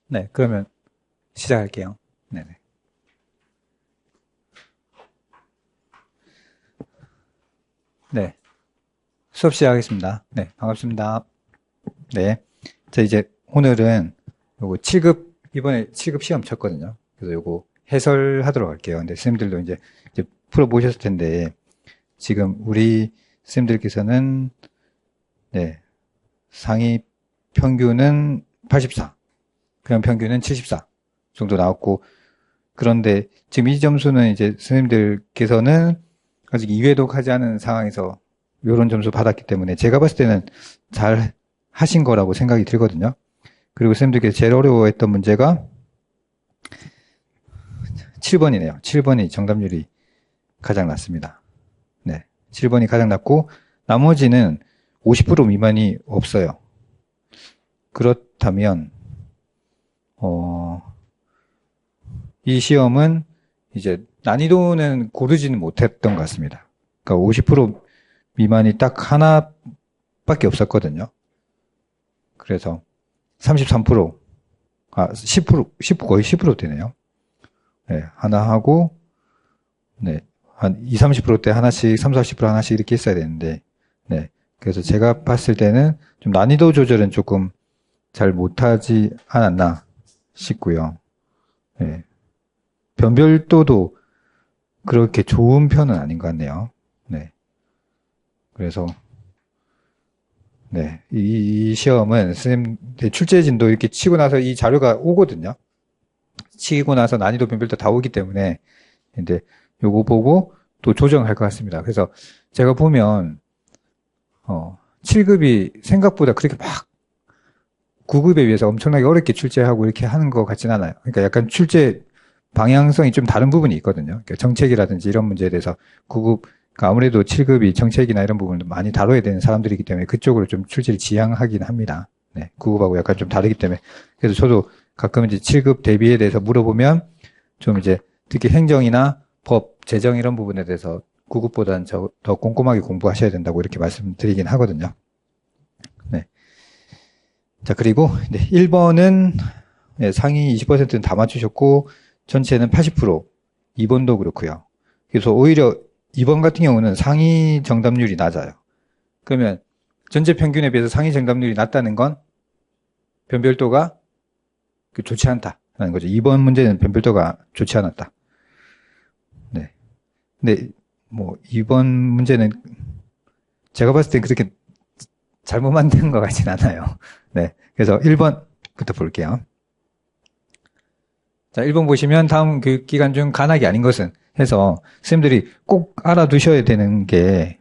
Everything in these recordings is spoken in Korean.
네, 그러면 시작할게요. 네네. 네, 수업 시작하겠습니다. 네, 반갑습니다. 네. 자, 이제 오늘은 요거 7급, 이번에 7급 시험 쳤거든요. 그래서 요거 해설하도록 할게요. 근데 선생님들도 이제 풀어보셨을 텐데, 지금 우리 선생님들께서는, 네, 상위 평균은 84, 그냥 평균은 74 정도 나왔고, 그런데 지금 이 점수는 이제 선생님들께서는 아직 2회독 하지 않은 상황에서 이런 점수 받았기 때문에 제가 봤을 때는 잘 하신 거라고 생각이 들거든요. 그리고 선생님들께서 제일 어려워했던 문제가 7번이네요. 7번이 정답률이 가장 낮습니다. 네. 7번이 가장 낮고 나머지는 50% 미만이 없어요. 그렇다면 이 시험은 이제 난이도는 고르지는 못했던 것 같습니다. 그러니까 50% 미만이 딱 하나밖에 없었거든요. 그래서 33%, 10%, 거의 10% 되네요. 네, 하나 하고, 네, 한 20, 30%대 하나씩, 30, 40% 하나씩 이렇게 했어야 되는데, 네. 그래서 제가 봤을 때는 좀 난이도 조절은 조금 잘 못하지 않았나 싶고요. 네. 변별도도 그렇게 좋은 편은 아닌 것 같네요. 네. 그래서, 네. 이 시험은 선생님 출제진도 이렇게 치고 나서 이 자료가 오거든요. 치고 나서 난이도 변별도 다 오기 때문에, 이제 요거 보고 또 조정할 것 같습니다. 그래서 제가 보면, 7급이 생각보다 그렇게 막 9급에 비해서 엄청나게 어렵게 출제하고 이렇게 하는 것 같진 않아요. 그러니까 약간 출제 방향성이 좀 다른 부분이 있거든요. 그러니까 정책이라든지 이런 문제에 대해서 9급, 그러니까 아무래도 7급이 정책이나 이런 부분을 많이 다뤄야 되는 사람들이기 때문에 그쪽으로 좀 출제를 지향하긴 합니다. 네, 9급하고 약간 좀 다르기 때문에. 그래서 저도 가끔 이제 7급 대비에 대해서 물어보면 좀 이제 특히 행정이나 법, 재정 이런 부분에 대해서 9급보다는 더 꼼꼼하게 공부하셔야 된다고 이렇게 말씀드리긴 하거든요. 네. 자, 그리고 1번은 상위 20%는 다 맞추셨고 전체는 80%, 2번도 그렇고요. 그래서 오히려 2번 같은 경우는 상위 정답률이 낮아요. 그러면 전체 평균에 비해서 상위 정답률이 낮다는 건 변별도가 좋지 않다라는 거죠. 2번 문제는 변별도가 좋지 않았다. 네. 근데 뭐 2번 문제는 제가 봤을 때 그렇게 잘못 만든 것 같진 않아요. 네. 그래서 1번부터 볼게요. 자, 1번 보시면 다음 교육기간 중 간학이 아닌 것은 해서 선생님들이 꼭 알아두셔야 되는 게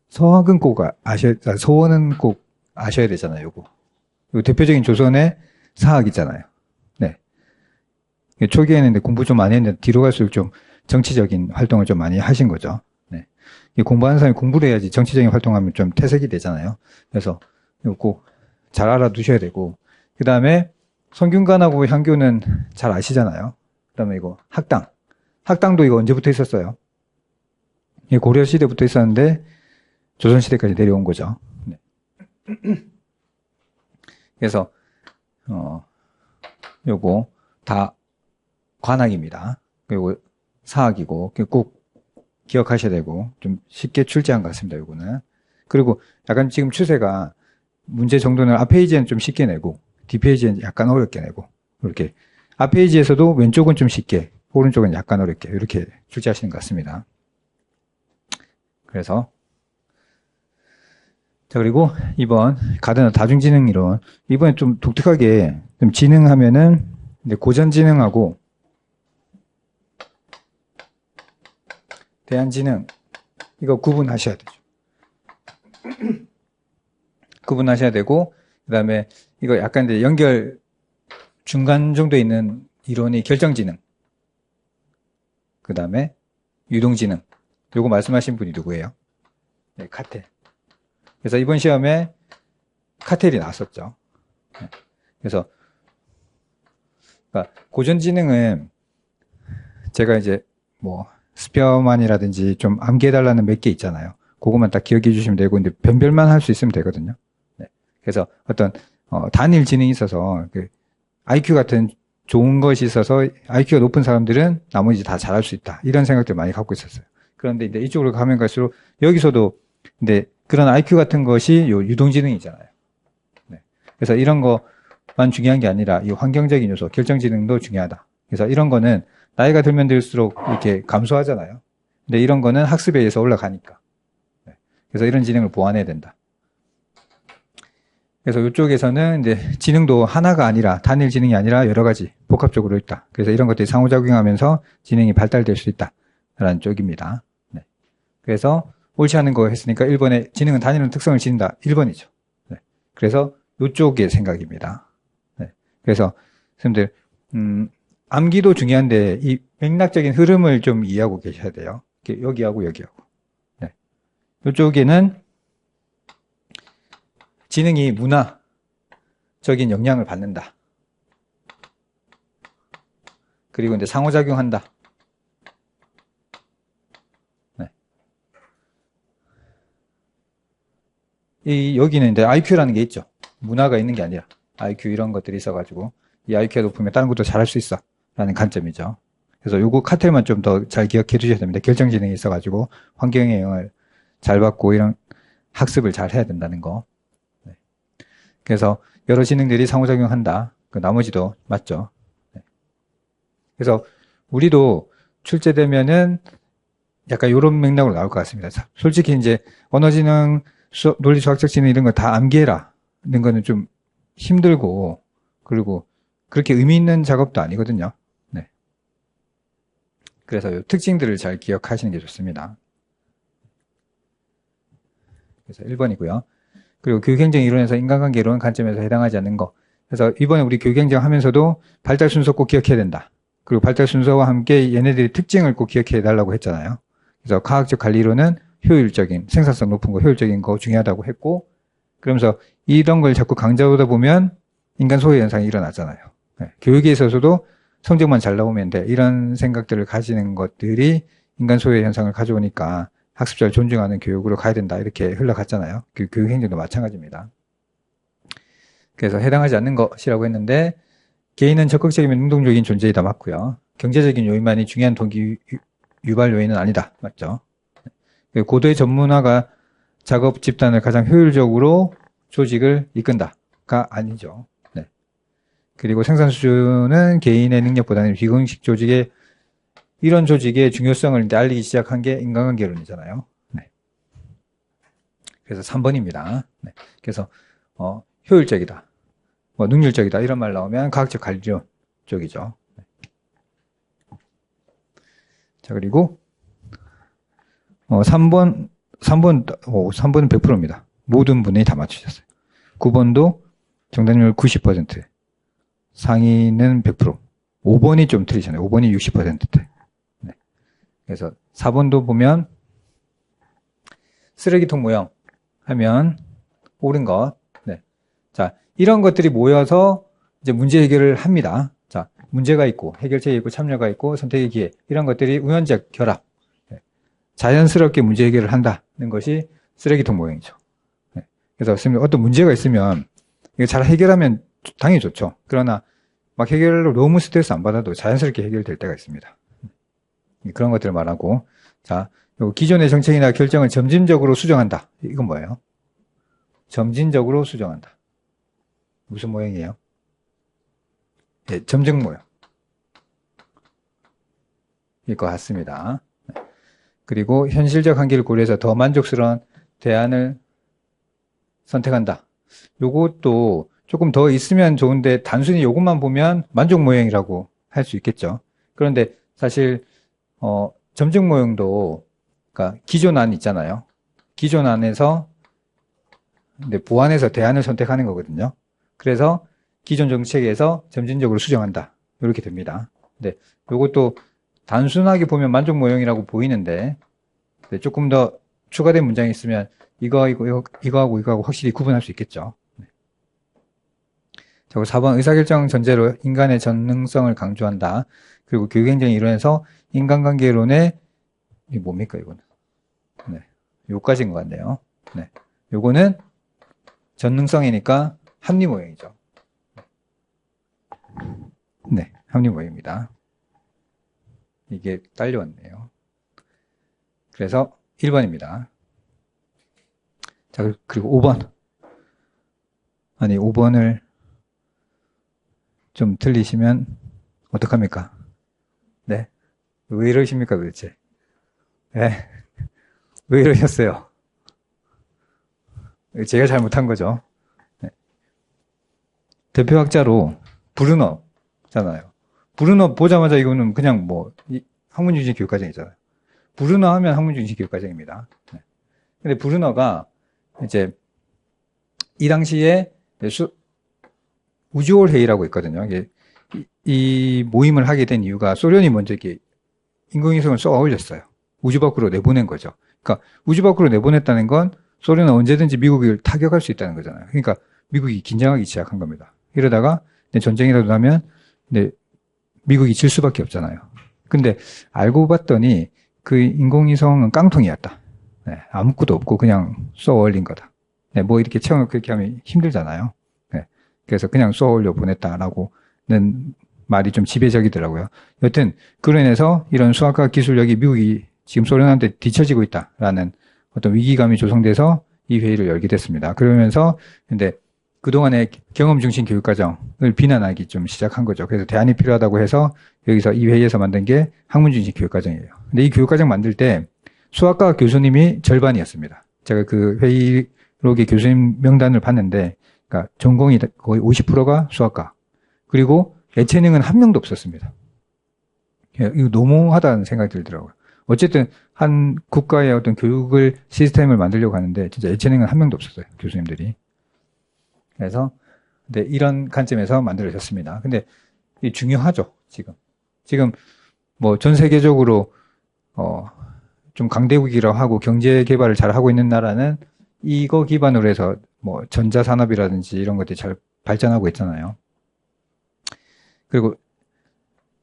서학은 꼭 서원은 꼭 아셔야 되잖아요, 요거. 대표적인 조선의 사학이잖아요. 네. 초기에는 공부 좀 많이 했는데 뒤로 갈수록 좀 정치적인 활동을 좀 많이 하신 거죠. 네. 공부하는 사람이 공부를 해야지 정치적인 활동하면 좀 퇴색이 되잖아요. 그래서 이거 꼭 잘 알아두셔야 되고, 그 다음에 성균관하고 향교는 잘 아시잖아요. 그 다음에 이거 학당. 학당도 이거 언제부터 있었어요? 이게 고려시대부터 있었는데 조선시대까지 내려온 거죠. 네. 그래서 요거 다 관학입니다. 그리고 사학이고 꼭 기억하셔야 되고 좀 쉽게 출제한 것 같습니다. 요거는. 그리고 약간 지금 추세가 문제 정도는 앞 페이지에는 좀 쉽게 내고 뒷 페이지에는 약간 어렵게 내고 이렇게 앞 페이지에서도 왼쪽은 좀 쉽게 오른쪽은 약간 어렵게 이렇게 출제하시는 것 같습니다. 그래서 자, 그리고 2번 가드너 다중지능이론. 이번에 좀 독특하게 좀 지능하면은 고전지능하고 대한지능 이거 구분하셔야 되죠. 구분하셔야 되고 그다음에 이거 약간 이제 연결 중간 정도에 있는 이론이 결정지능. 그다음에 유동지능. 요거 말씀하신 분이 누구예요? 네, 카텔. 그래서 이번 시험에 카텔이 나왔었죠. 그래서 그러니까 고전지능은 제가 이제 뭐 스피어만이라든지 좀 암기해달라는 몇 개 있잖아요. 그것만 딱 기억해 주시면 되고 근데 변별만 할 수 있으면 되거든요. 네. 그래서 어떤 단일 지능이 있어서 IQ 같은 좋은 것이 있어서 IQ가 높은 사람들은 나머지 다 잘할 수 있다. 이런 생각들 많이 갖고 있었어요. 그런데 이제 이쪽으로 가면 갈수록 여기서도 근데 그런 IQ 같은 것이 요 유동지능이잖아요. 네. 그래서 이런 거만 중요한 게 아니라 이 환경적인 요소, 결정지능도 중요하다. 그래서 이런 거는 나이가 들면 들수록 이렇게 감소하잖아요. 근데 이런 거는 학습에 의해서 올라가니까. 네. 그래서 이런 지능을 보완해야 된다. 그래서 이쪽에서는 이제 지능도 하나가 아니라 단일 지능이 아니라 여러 가지 복합적으로 있다. 그래서 이런 것들이 상호작용하면서 지능이 발달될 수 있다라는 쪽입니다. 네. 그래서 옳지 않은 거 했으니까 1번에 지능은 단일한 특성을 지닌다. 1번이죠. 네. 그래서 이쪽의 생각입니다. 네. 그래서 선생님들 암기도 중요한데 이 맥락적인 흐름을 좀 이해하고 계셔야 돼요. 여기하고 여기하고. 네. 이쪽에는 지능이 문화적인 영향을 받는다. 그리고 이제 상호작용한다. 네. 여기는 이제 IQ라는 게 있죠. 문화가 있는 게 아니라 IQ 이런 것들이 있어가지고 이 IQ가 높으면 다른 것도 잘할 수 있어 라는 관점이죠. 그래서 요거 카텔만 좀 더 잘 기억해 주셔야 됩니다. 결정지능이 있어가지고 환경의 영향을 잘 받고 이런 학습을 잘 해야 된다는 거. 네. 그래서 여러 지능들이 상호작용한다. 그 나머지도 맞죠. 네. 그래서 우리도 출제되면은 약간 이런 맥락으로 나올 것 같습니다. 솔직히 이제 언어지능, 논리수학적 지능 이런 거 다 암기해라. 이런 거는 좀 힘들고 그리고 그렇게 의미 있는 작업도 아니거든요. 네. 그래서 이 특징들을 잘 기억하시는 게 좋습니다. 그래서 1번이고요. 그리고 교육행정 이론에서 인간관계 이론 관점에서 해당하지 않는 거. 그래서 이번에 우리 교육행정 하면서도 발달 순서 꼭 기억해야 된다. 그리고 발달 순서와 함께 얘네들의 특징을 꼭 기억해 달라고 했잖아요. 그래서 과학적 관리 이론은 효율적인, 생산성 높은 거, 효율적인 거 중요하다고 했고, 그러면서 이런 걸 자꾸 강조하다 보면 인간 소외 현상이 일어나잖아요. 네. 교육에 있어서도 성적만 잘 나오면 돼. 이런 생각들을 가지는 것들이 인간 소외 현상을 가져오니까 학습자를 존중하는 교육으로 가야 된다. 이렇게 흘러갔잖아요. 교육 행정도 마찬가지입니다. 그래서 해당하지 않는 것이라고 했는데 개인은 적극적이며 능동적인 존재이다. 맞고요. 경제적인 요인만이 중요한 동기 유발 요인은 아니다. 맞죠? 고도의 전문화가 작업 집단을 가장 효율적으로 조직을 이끈다가 아니죠. 네. 그리고 생산 수준은 개인의 능력보다는 비공식 조직의 이런 조직의 중요성을 이제 알리기 시작한 게 인간관계론이잖아요. 네. 그래서 3번입니다. 네. 그래서 효율적이다, 뭐 능률적이다 이런 말 나오면 과학적 관리론 쪽이죠. 네. 자 그리고 3번은 100%입니다. 모든 분이 다 맞추셨어요. 9번도 정답률 90%, 상위는 100%. 5번이 좀 틀리잖아요. 5번이 60%대. 네. 그래서 4번도 보면 쓰레기통 모형 하면 옳은 것. 네. 자, 이런 것들이 모여서 이제 문제 해결을 합니다. 자, 문제가 있고 해결책이 있고 참여가 있고 선택의 기회 이런 것들이 우연적 결합. 네. 자연스럽게 문제 해결을 한다는 것이 쓰레기통 모형이죠. 네. 그래서 어떤 문제가 있으면 이거 잘 해결하면 당연히 좋죠. 그러나 막 해결로 너무 스트레스 안 받아도 자연스럽게 해결될 때가 있습니다. 그런 것들을 말하고, 자, 기존의 정책이나 결정을 점진적으로 수정한다. 이건 뭐예요? 점진적으로 수정한다. 무슨 모형이에요? 예, 점증 모형. 일 것 같습니다. 그리고 현실적 한계를 고려해서 더 만족스러운 대안을 선택한다. 요것도 조금 더 있으면 좋은데 단순히 요것만 보면 만족 모형이라고 할 수 있겠죠. 그런데 사실 점증 모형도 그러니까 기존 안 있잖아요. 기존 안에서 보완해서 대안을 선택하는 거거든요. 그래서 기존 정책에서 점진적으로 수정한다. 이렇게 됩니다. 근데 요것도 단순하게 보면 만족 모형이라고 보이는데 조금 더 추가된 문장이 있으면 이거하고 확실히 구분할 수 있겠죠. 자, 4번 의사결정 전제로 인간의 전능성을 강조한다. 그리고 교육행정의 이론에서 인간관계론의 이게 뭡니까 이거는? 네, 요까지인 것 같네요. 네, 요거는 전능성이니까 합리 모형이죠. 네, 합리 모형입니다. 이게 딸려왔네요. 그래서 1번입니다. 자, 그리고 5번. 아니, 5번을 좀 틀리시면 어떡합니까? 네. 왜 이러십니까, 도대체? 네. 왜 이러셨어요? 제가 잘못한 거죠. 네. 대표학자로 브루너잖아요. 브루너 보자마자 이거는 그냥 뭐, 학문중심 교육과정이잖아요. 브루너 하면 학문중심 교육과정입니다. 네. 근데 브루너가 이제 이 당시에 우주홀 회의라고 있거든요. 이게 이 모임을 하게 된 이유가 소련이 먼저 이렇게 인공위성을 쏘아 올렸어요. 우주 밖으로 내보낸 거죠. 그러니까 우주 밖으로 내보냈다는 건 소련은 언제든지 미국을 타격할 수 있다는 거잖아요. 그러니까 미국이 긴장하기 시작한 겁니다. 이러다가 전쟁이라도 나면 미국이 질 수밖에 없잖아요. 근데 알고 봤더니 그 인공위성은 깡통이었다. 네, 아무것도 없고 그냥 쏘아 올린 거다. 네, 뭐 이렇게 체험을 그렇게 하면 힘들잖아요. 네, 그래서 그냥 쏘아 올려 보냈다라고는 말이 좀 지배적이더라고요. 여튼 그로 인해서 이런 수학과 기술력이 미국이 지금 소련한테 뒤처지고 있다라는 어떤 위기감이 조성돼서 이 회의를 열게 됐습니다. 그러면서 근데 그동안의 경험 중심 교육과정을 비난하기 좀 시작한 거죠. 그래서 대안이 필요하다고 해서 여기서 이 회의에서 만든 게 학문 중심 교육과정이에요. 근데 이 교육과정 만들 때 수학과 교수님이 절반이었습니다. 제가 그 회의록의 교수님 명단을 봤는데, 그러니까 전공이 거의 50%가 수학과, 그리고 예체능은 한 명도 없었습니다. 이거 너무하다는 생각이 들더라고요. 어쨌든 한 국가의 어떤 교육을 시스템을 만들려고 하는데 진짜 예체능은 한 명도 없었어요. 교수님들이. 그래서 근데 이런 관점에서 만들어졌습니다. 근데 이 중요하죠. 지금 뭐 전 세계적으로 좀 강대국이라고 하고 경제 개발을 잘 하고 있는 나라는 이거 기반으로 해서 뭐 전자산업이라든지 이런 것들이 잘 발전하고 있잖아요. 그리고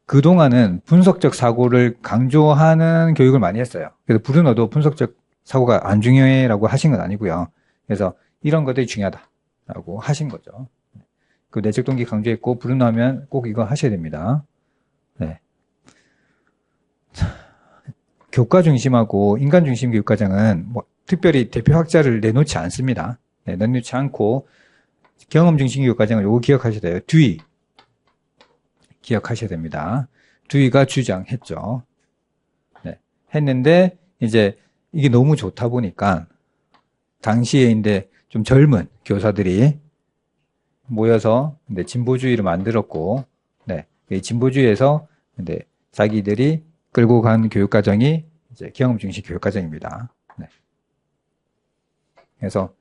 그동안은 분석적 사고를 강조하는 교육을 많이 했어요. 그래서 브루너도 분석적 사고가 안 중요해라고 하신 건 아니고요. 그래서 이런 것들이 중요하다라고 하신 거죠. 그 내적 동기 강조했고, 브루너 하면 꼭 이거 하셔야 됩니다. 네. 교과 중심하고 인간 중심 교육과정은 뭐 특별히 대표학자를 내놓지 않습니다. 네, 내놓지 않고 경험 중심 교육과정을 요거 기억하셔야 돼요. 듀이 기억하셔야 됩니다. 듀이가 주장했죠. 네, 했는데 이제 이게 너무 좋다 보니까 당시에 이제 좀 젊은 교사들이 모여서 이제 진보주의를 만들었고, 네, 이 진보주의에서 이제 자기들이 끌고 간 교육과정이 이제 경험 중심 교육과정입니다. 네. 그래서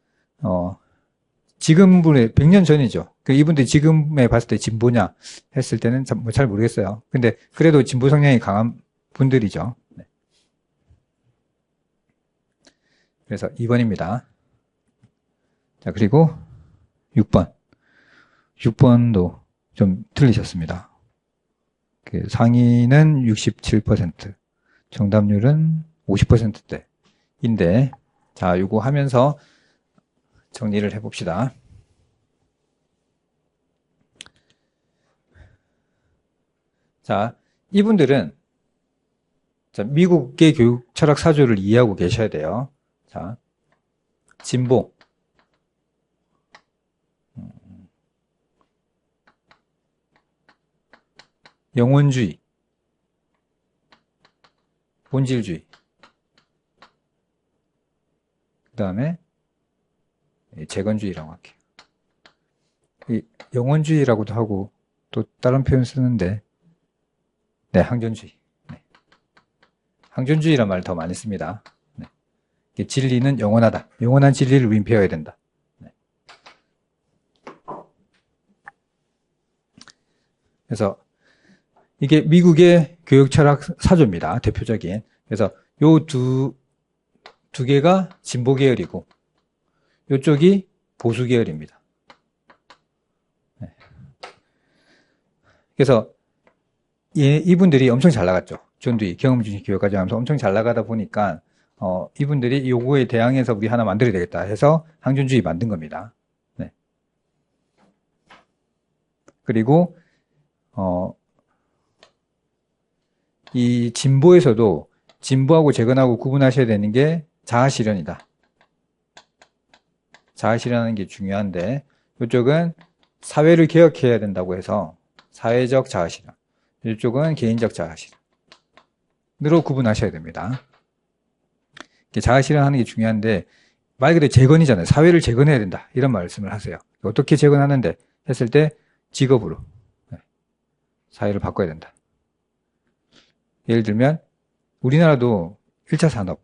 지금분의 100년 전이죠. 이분들이 지금에 봤을 때 진보냐 했을 때는 잘 모르겠어요. 근데 그래도 진보 성향이 강한 분들이죠. 네. 그래서 2번입니다. 자, 그리고 6번. 6번도 좀 틀리셨습니다. 상위는 67%, 정답률은 50%대인데, 자, 요거 하면서 정리를 해봅시다. 자, 이분들은 미국의 교육 철학 사조를 이해하고 계셔야 돼요. 자, 진보, 영혼주의, 본질주의, 그 다음에 재건주의라고 할게요. 이 영혼주의라고도 하고 또 다른 표현 쓰는데, 네, 항존주의. 네. 항존주의란 말을 더 많이 씁니다. 네. 진리는 영원하다. 영원한 진리를 윈폐해야 된다. 네. 그래서 이게 미국의 교육 철학 사조입니다. 대표적인. 그래서 요 두 개가 진보 계열이고, 요쪽이 보수 계열입니다. 네. 그래서 이분들이 엄청 잘 나갔죠. 존 듀이 경험 중심 교육과정 하면서 엄청 잘 나가다 보니까 이분들이 요거에 대항해서 우리 하나 만들어야 되겠다 해서 항존주의 만든 겁니다. 네. 그리고 이 진보에서도 진보하고 재건하고 구분하셔야 되는 게 자아실현이다. 자아실현하는 게 중요한데, 이쪽은 사회를 개혁해야 된다고 해서 사회적 자아실현, 이쪽은 개인적 자아실현으로 구분하셔야 됩니다. 자아실현하는 게 중요한데, 말 그대로 재건이잖아요. 사회를 재건해야 된다. 이런 말씀을 하세요. 어떻게 재건하는데 했을 때 직업으로 사회를 바꿔야 된다. 예를 들면 우리나라도 1차 산업,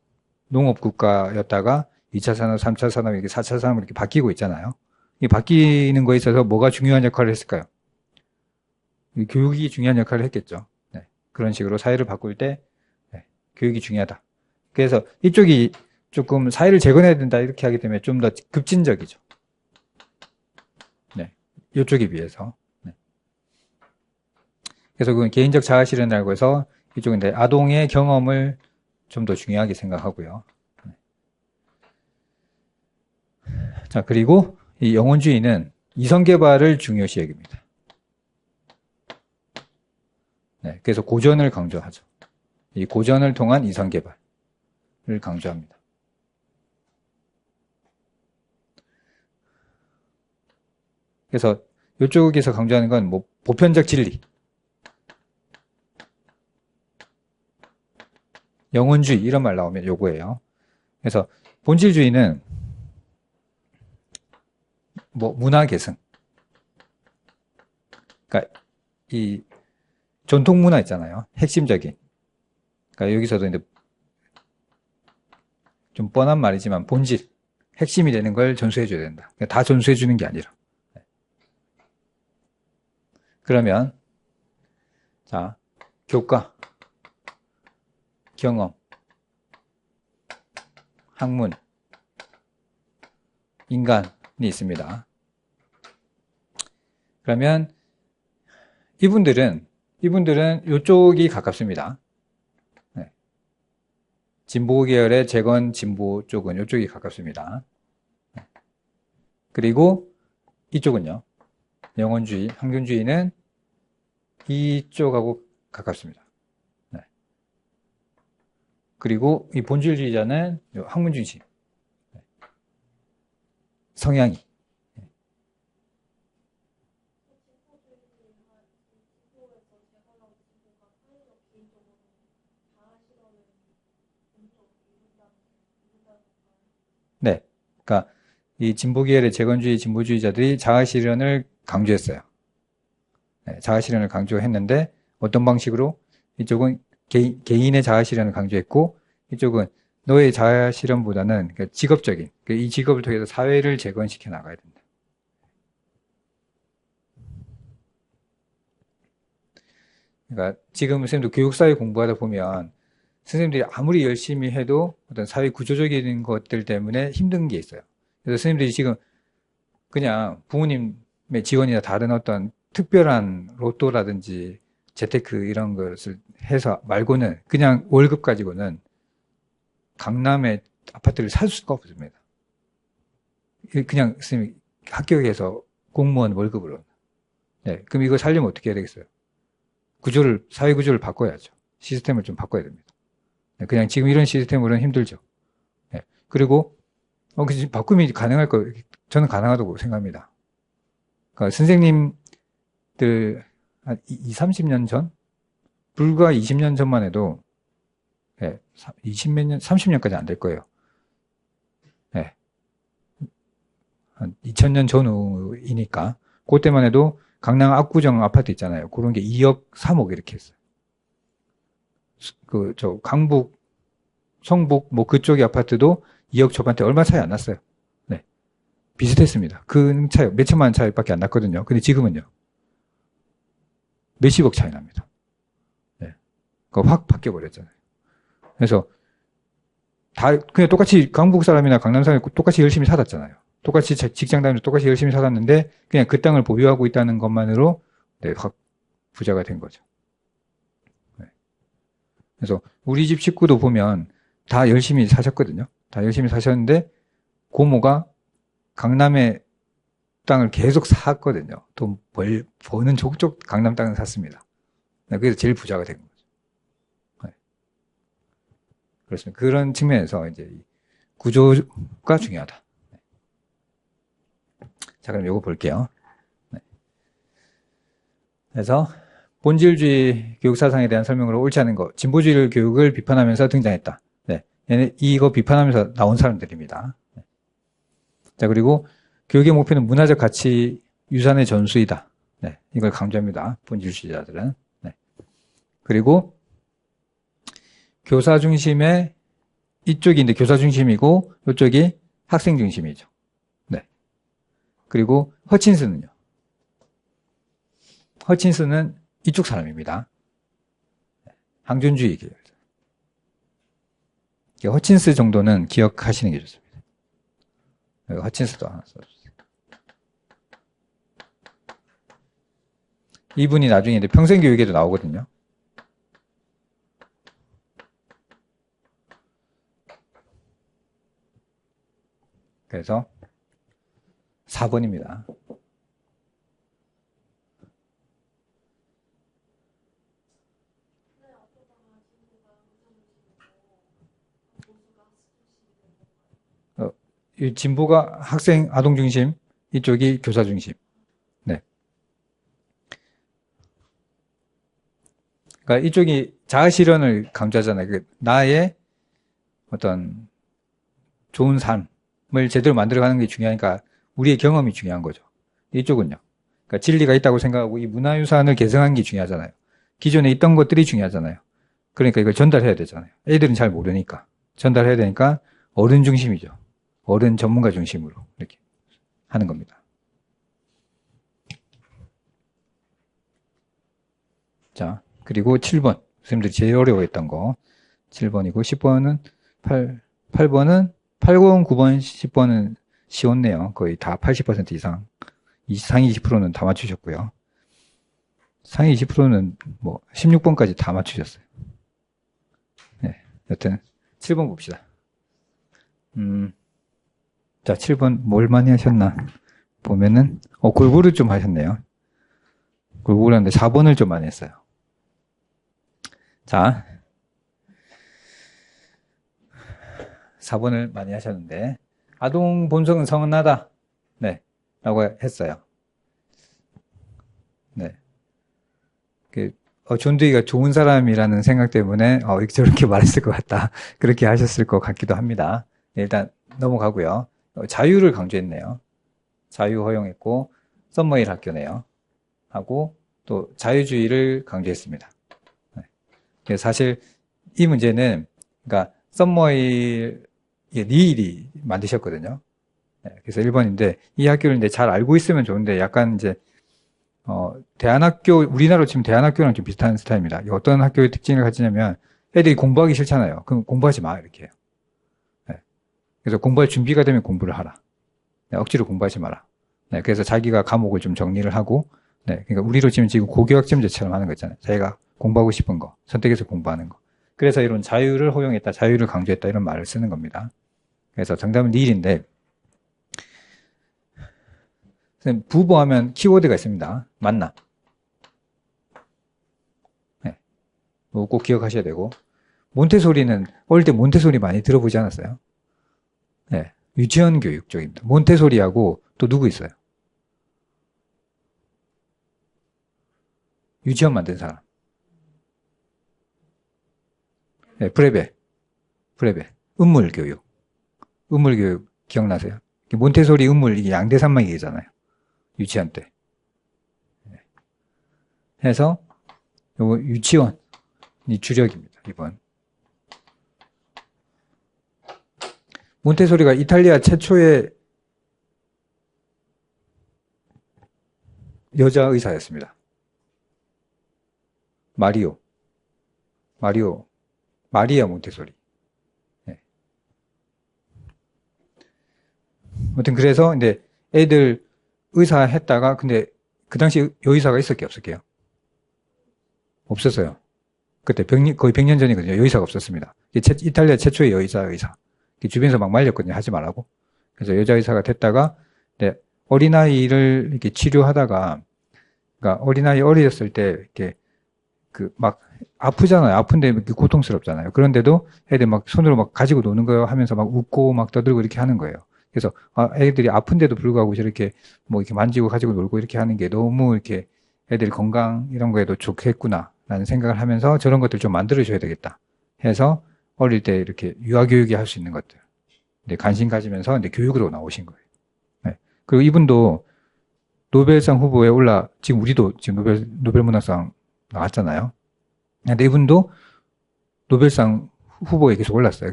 농업 국가였다가 2차 산업, 3차 산업, 이렇게 4차 산업으로 이렇게 바뀌고 있잖아요. 이 바뀌는 거에 있어서 뭐가 중요한 역할을 했을까요? 교육이 중요한 역할을 했겠죠. 네. 그런 식으로 사회를 바꿀 때 교육이 중요하다. 그래서 이쪽이 조금 사회를 재건해야 된다 이렇게 하기 때문에 좀 더 급진적이죠. 네. 이쪽에 비해서. 네. 그래서 그건 개인적 자아실현이라고 해서 이쪽은 아동의 경험을 좀 더 중요하게 생각하고요. 네. 자, 그리고 이 영혼주의는 이성개발을 중요시 여깁니다. 네. 그래서 고전을 강조하죠. 이 고전을 통한 이성개발을 강조합니다. 그래서 이쪽에서 강조하는 건 뭐 보편적 진리, 영혼주의 이런 말 나오면 요거예요. 그래서 본질주의는 뭐 문화 계승, 그러니까 이 전통 문화 있잖아요. 핵심적인. 그러니까 여기서도 이제 좀 뻔한 말이지만 본질, 핵심이 되는 걸 전수해줘야 된다. 그러니까 다 전수해주는 게 아니라. 그러면 자, 교과, 경험, 학문, 인간이 있습니다. 그러면 이분들은 이쪽이 가깝습니다. 네. 진보 계열의 재건 진보 쪽은 이쪽이 가깝습니다. 네. 그리고 이쪽은요. 영혼주의, 항균주의는 이쪽하고 가깝습니다. 네. 그리고 이 본질주의자는 학문중심 네. 성향이 네. 그러니까 이 진보 계열의 재건주의 진보주의자들이 자아실현을 강조했어요. 네, 자아실현을 강조했는데 어떤 방식으로? 이쪽은 개인의 자아실현을 강조했고 이쪽은 너의 자아실현보다는 직업적인 이 직업을 통해서 사회를 재건시켜 나가야 된다. 그러니까 지금 선생님도 교육사회 공부하다 보면 선생님들이 아무리 열심히 해도 어떤 사회 구조적인 것들 때문에 힘든 게 있어요. 그래서 선생님들이 지금 그냥 부모님의 지원이나 다른 어떤 특별한 로또라든지 재테크 이런 것을 해서 말고는 그냥 월급 가지고는 강남의 아파트를 살 수가 없습니다. 그냥 선생님이 합격해서 공무원 월급으로. 네, 그럼 이거 살려면 어떻게 해야 되겠어요? 사회 구조를 바꿔야죠. 시스템을 좀 바꿔야 됩니다. 네, 그냥 지금 이런 시스템으로는 힘들죠. 네, 그리고 바꿈이 가능할 거 저는 가능하다고 생각합니다. 그러니까 선생님들 한 30년 전? 불과 20년 전만 해도 20몇 년, 30년까지 안 될 거예요. 네. 한 2000년 전후이니까 그때만 해도 강남 압구정 아파트 있잖아요. 그런 게 2억, 3억 이렇게 했어요. 강북, 성북 뭐 그쪽의 아파트도 2억 초반대 얼마 차이 안 났어요. 네. 비슷했습니다. 그 차이 몇천만 원 차이밖에 안 났거든요. 근데 지금은요. 몇십억 차이 납니다. 네. 확 바뀌어 버렸잖아요. 그래서 그냥 똑같이 강북 사람이나 강남 사람이 똑같이 열심히 살았잖아요. 똑같이 직장 다니면서 똑같이 열심히 살았는데 그냥 그 땅을 보유하고 있다는 것만으로 확 부자가 된 거죠. 네. 그래서 우리 집 식구도 보면 다 열심히 사셨거든요. 다 열심히 사셨는데 고모가 강남에 땅을 계속 샀거든요. 돈 버는 족족 강남 땅을 샀습니다. 그래서 제일 부자가 된 거죠. 네. 그렇습니다. 그런 측면에서 이제 구조가 중요하다. 네. 자, 그럼 요거 볼게요. 네. 그래서 본질주의 교육 사상에 대한 설명으로 옳지 않은 거, 진보주의 교육을 비판하면서 등장했다. 네. 이거 비판하면서 나온 사람들입니다. 네. 자, 그리고 교육의 목표는 문화적 가치 유산의 전수이다. 네. 이걸 강조합니다. 본질주의자들은. 네. 그리고 교사 중심의 이쪽이 이제 교사 중심이고 이쪽이 학생 중심이죠. 네. 그리고 허친슨은요. 허친슨은 이쪽 사람입니다. 항존주의 계열. 허친스 정도는 기억하시는 게 좋습니다. 허친스도 하나 써주세요. 이분이 나중에 이제 평생교육에도 나오거든요. 그래서 4번입니다. 이 진보가 학생, 아동 중심, 이쪽이 교사 중심. 네. 그러니까 이쪽이 자아 실현을 강조하잖아요. 나의 어떤 좋은 삶을 제대로 만들어가는 게 중요하니까 우리의 경험이 중요한 거죠. 이쪽은요. 그러니까 진리가 있다고 생각하고 이 문화유산을 개성하는 게 중요하잖아요. 기존에 있던 것들이 중요하잖아요. 그러니까 이걸 전달해야 되잖아요. 애들은 잘 모르니까. 전달해야 되니까 어른 중심이죠. 어른 전문가 중심으로 이렇게 하는 겁니다. 자, 그리고 7번. 선생님들이 제일 어려워했던 거. 7번이고, 10번은 8번은 8번, 9번, 10번은 쉬웠네요. 거의 다 80% 이상. 상위 20%는 다 맞추셨고요. 상위 20%는 뭐 16번까지 다 맞추셨어요. 네, 여튼 7번 봅시다. 자, 7번 뭘 많이 하셨나 보면은 골고루 좀 하셨네요. 골고루 하는데 4번을 좀 많이 했어요. 자, 4번을 많이 하셨는데 아동 본성은 선하다. 네, 라고 했어요. 네. 존 데이가 좋은 사람이라는 생각 때문에 저렇게 말했을 것 같다. 그렇게 하셨을 것 같기도 합니다. 네, 일단 넘어가고요. 자유를 강조했네요. 자유 허용했고 썸머힐 학교네요. 하고 또 자유주의를 강조했습니다. 네. 사실 이 문제는 그러니까 썸머힐 니일이 만드셨거든요. 네. 그래서 1번인데 이 학교를 이제 잘 알고 있으면 좋은데 약간 이제 대안학교, 우리나라로 치면 대안학교랑 좀 비슷한 스타일입니다. 어떤 학교의 특징을 가지냐면 애들이 공부하기 싫잖아요. 그럼 공부하지 마 이렇게 해요. 네. 그래서 공부할 준비가 되면 공부를 하라. 네. 억지로 공부하지 마라. 네. 그래서 자기가 과목을 좀 정리를 하고, 네. 그러니까 우리로 치면 지금 고교학점제처럼 하는 거 있잖아요. 자기가 공부하고 싶은 거, 선택해서 공부하는 거. 그래서 이런 자유를 허용했다, 자유를 강조했다 이런 말을 쓰는 겁니다. 그래서 정답은 니일인데 부보하면 키워드가 있습니다. 맞나? 네. 꼭 기억하셔야 되고. 몬테소리는 어릴 때 몬테소리 많이 들어보지 않았어요? 네. 유치원 교육 쪽입니다. 몬테소리하고 또 누구 있어요? 유치원 만든 사람. 네, 브레베. 음물 교육. 음물 교육 기억나세요? 몬테소리 음물 이게 양대산맥 얘기잖아요. 유치원 때. 해서 요거 유치원이 주력입니다. 2번. 몬테소리가 이탈리아 최초의 여자 의사였습니다. 마리아 몬테소리. 네. 아무튼 그래서 근데 애들 의사 했다가 근데 그 당시 여의사가 있었게 없었게요? 없었어요. 그때 거의 100년 전이거든요. 여의사가 없었습니다. 이탈리아 최초의 여의사. 주변에서 막 말렸거든요. 하지 말라고. 그래서 여자 의사가 됐다가 네, 어린아이를 이렇게 치료하다가, 그러니까 어린아이 어렸을 때 이렇게 그 막 아프잖아요. 아픈데 이렇게 고통스럽잖아요. 그런데도 애들 막 손으로 막 가지고 노는 거 하면서 막 웃고 막 떠들고 이렇게 하는 거예요. 그래서 애들이 아픈데도 불구하고 저렇게 뭐 이렇게 만지고 가지고 놀고 이렇게 하는 게 너무 이렇게 애들 건강 이런 거에도 좋겠구나라는 생각을 하면서 저런 것들 좀 만들어줘야 되겠다 해서 어릴 때 이렇게 유아교육이 할 수 있는 것들 이제 관심 가지면서 이제 교육으로 나오신 거예요. 네. 그리고 이분도 노벨상 후보에 지금 우리도 지금 노벨 문학상 나왔잖아요. 근데 이분도 노벨상 후보에 계속 올랐어요.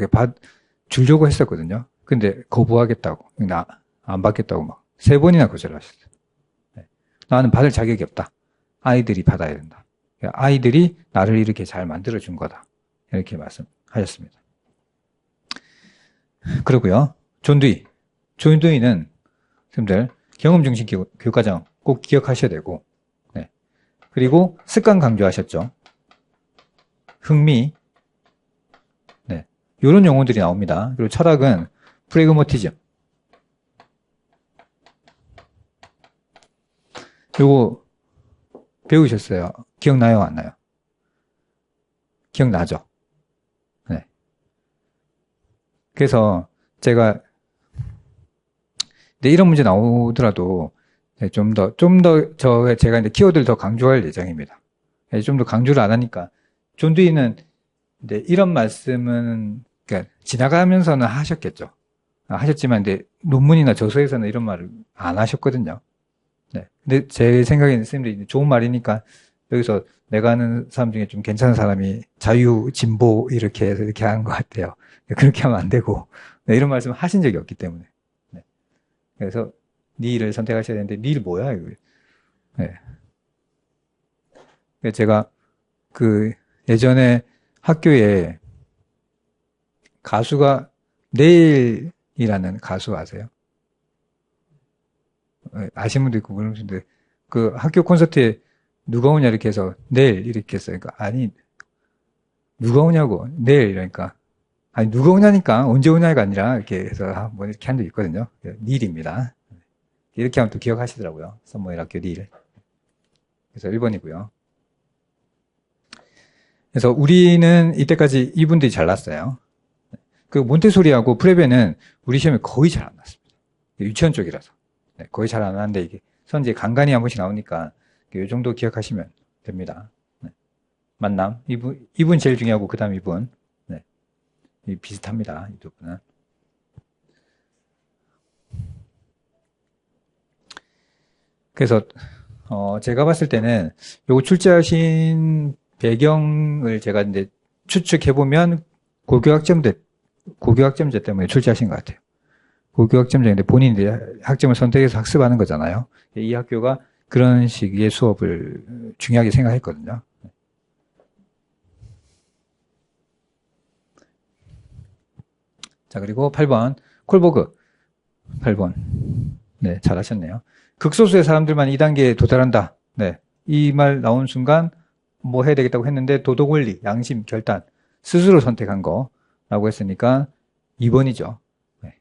주려고 했었거든요. 근데 거부하겠다고, 나 안 받겠다고 막 3번이나 거절하셨어요. 네. 나는 받을 자격이 없다. 아이들이 받아야 된다. 아이들이 나를 이렇게 잘 만들어준 거다. 이렇게 말씀하셨습니다. 그러고요. 존 두이는 여러분들 경험중심 교육과정 꼭 기억하셔야 되고, 네. 그리고 습관 강조하셨죠. 흥미, 네. 이런 용어들이 나옵니다. 그리고 철학은 프래그머티즘. 요거 배우셨어요? 기억나요? 안 나요? 기억나죠? 네. 그래서 제가 이런 문제 나오더라도 제가 이제 키워드를 더 강조할 예정입니다. 좀 더 강조를 안 하니까 존 두이는 이제 이런 말씀은 그러니까 지나가면서는 하셨겠죠. 하셨지만 이제 논문이나 저서에서는 이런 말을 안 하셨거든요. 네. 근데 제 생각에는 선생님들이 좋은 말이니까 여기서 내가 아는 사람 중에 좀 괜찮은 사람이 자유 진보 이렇게 해서 이렇게 하는 것 같아요. 그렇게 하면 안 되고 네, 이런 말씀 하신 적이 없기 때문에. 네. 그래서 니를 선택하셔야 되는데 니 뭐야 이거. 네. 제가 예전에 학교에 가수가 내일이라는 가수 아세요? 아시는 분도 있고 모르는 분도 있는데 그 학교 콘서트에 누가 오냐 이렇게 해서 내일 이렇게 했어요. 그러니까 아니 누가 오냐고 내일 이러니까 아니 누가 오냐니까 언제 오냐가 아니라 이렇게 해서 뭐 이렇게 한 적 있거든요. 닐입니다. 이렇게 하면 또 기억하시더라고요. 선모일 학교 닐. 그래서 1번이고요. 그래서 우리는 이때까지 이분들이 잘 났어요. 그 몬테소리하고 프레베는 우리 시험에 거의 잘 안 났습니다. 유치원 쪽이라서. 네, 거의 잘 안 나는데 이게 선제 간간히 한 번씩 나오니까 이 정도 기억하시면 됩니다. 네. 만남. 이분 제일 중요하고 그 다음 이분. 네. 비슷합니다. 이 두 분은. 그래서 제가 봤을 때는 요거 출제하신 배경을 제가 이제 추측해보면 고교학점제 때문에 출제하신 것 같아요. 고교학점제인데 본인이 학점을 선택해서 학습하는 거잖아요. 이 학교가 그런 식의 수업을 중요하게 생각했거든요. 자, 그리고 8번 콜버그 8번. 네, 잘하셨네요. 극소수의 사람들만 2단계에 도달한다. 네, 이 말 나온 순간 뭐 해야 되겠다고 했는데 도덕 원리, 양심, 결단 스스로 선택한 거라고 했으니까 2번이죠. 네.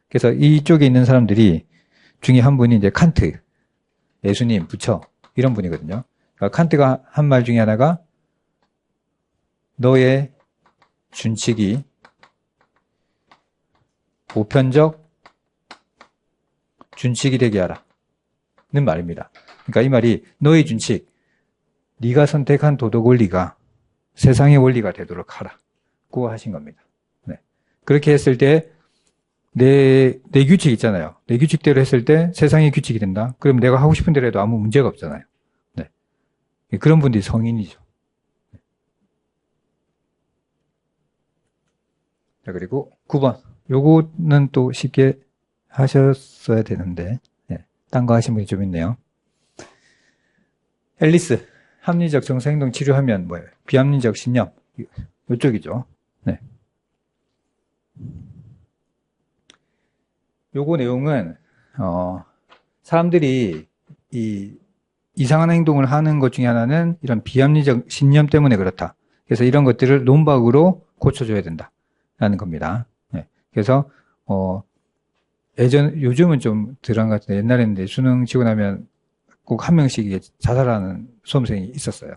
그래서 이쪽에 있는 사람들이 중에 한 분이 이제 칸트, 예수님, 부처 이런 분이거든요. 그러니까 칸트가 한 말 중에 하나가 너의 준칙이 보편적 준칙이 되게 하라 는 말입니다. 그러니까 이 말이 너의 준칙, 네가 선택한 도덕 원리가 세상의 원리가 되도록 하라고 하신 겁니다. 네. 그렇게 했을 때 내 규칙 있잖아요. 내 규칙대로 했을 때 세상의 규칙이 된다. 그럼 내가 하고 싶은 대로 해도 아무 문제가 없잖아요. 네. 그런 분들이 성인이죠. 자, 그리고 9번. 요거는 또 쉽게 하셨어야 되는데, 네. 딴 거 하신 분이 좀 있네요. 앨리스. 합리적 정서행동 치료하면 뭐예요? 비합리적 신념. 요쪽이죠. 네. 요거 내용은, 사람들이 이상한 행동을 하는 것 중에 하나는 이런 비합리적 신념 때문에 그렇다. 그래서 이런 것들을 논박으로 고쳐줘야 된다. 라는 겁니다. 네. 그래서, 요즘은 좀 덜한 것 같은데 옛날에는 이제 수능 치고 나면 꼭 한 명씩 이게 자살하는 수험생이 있었어요.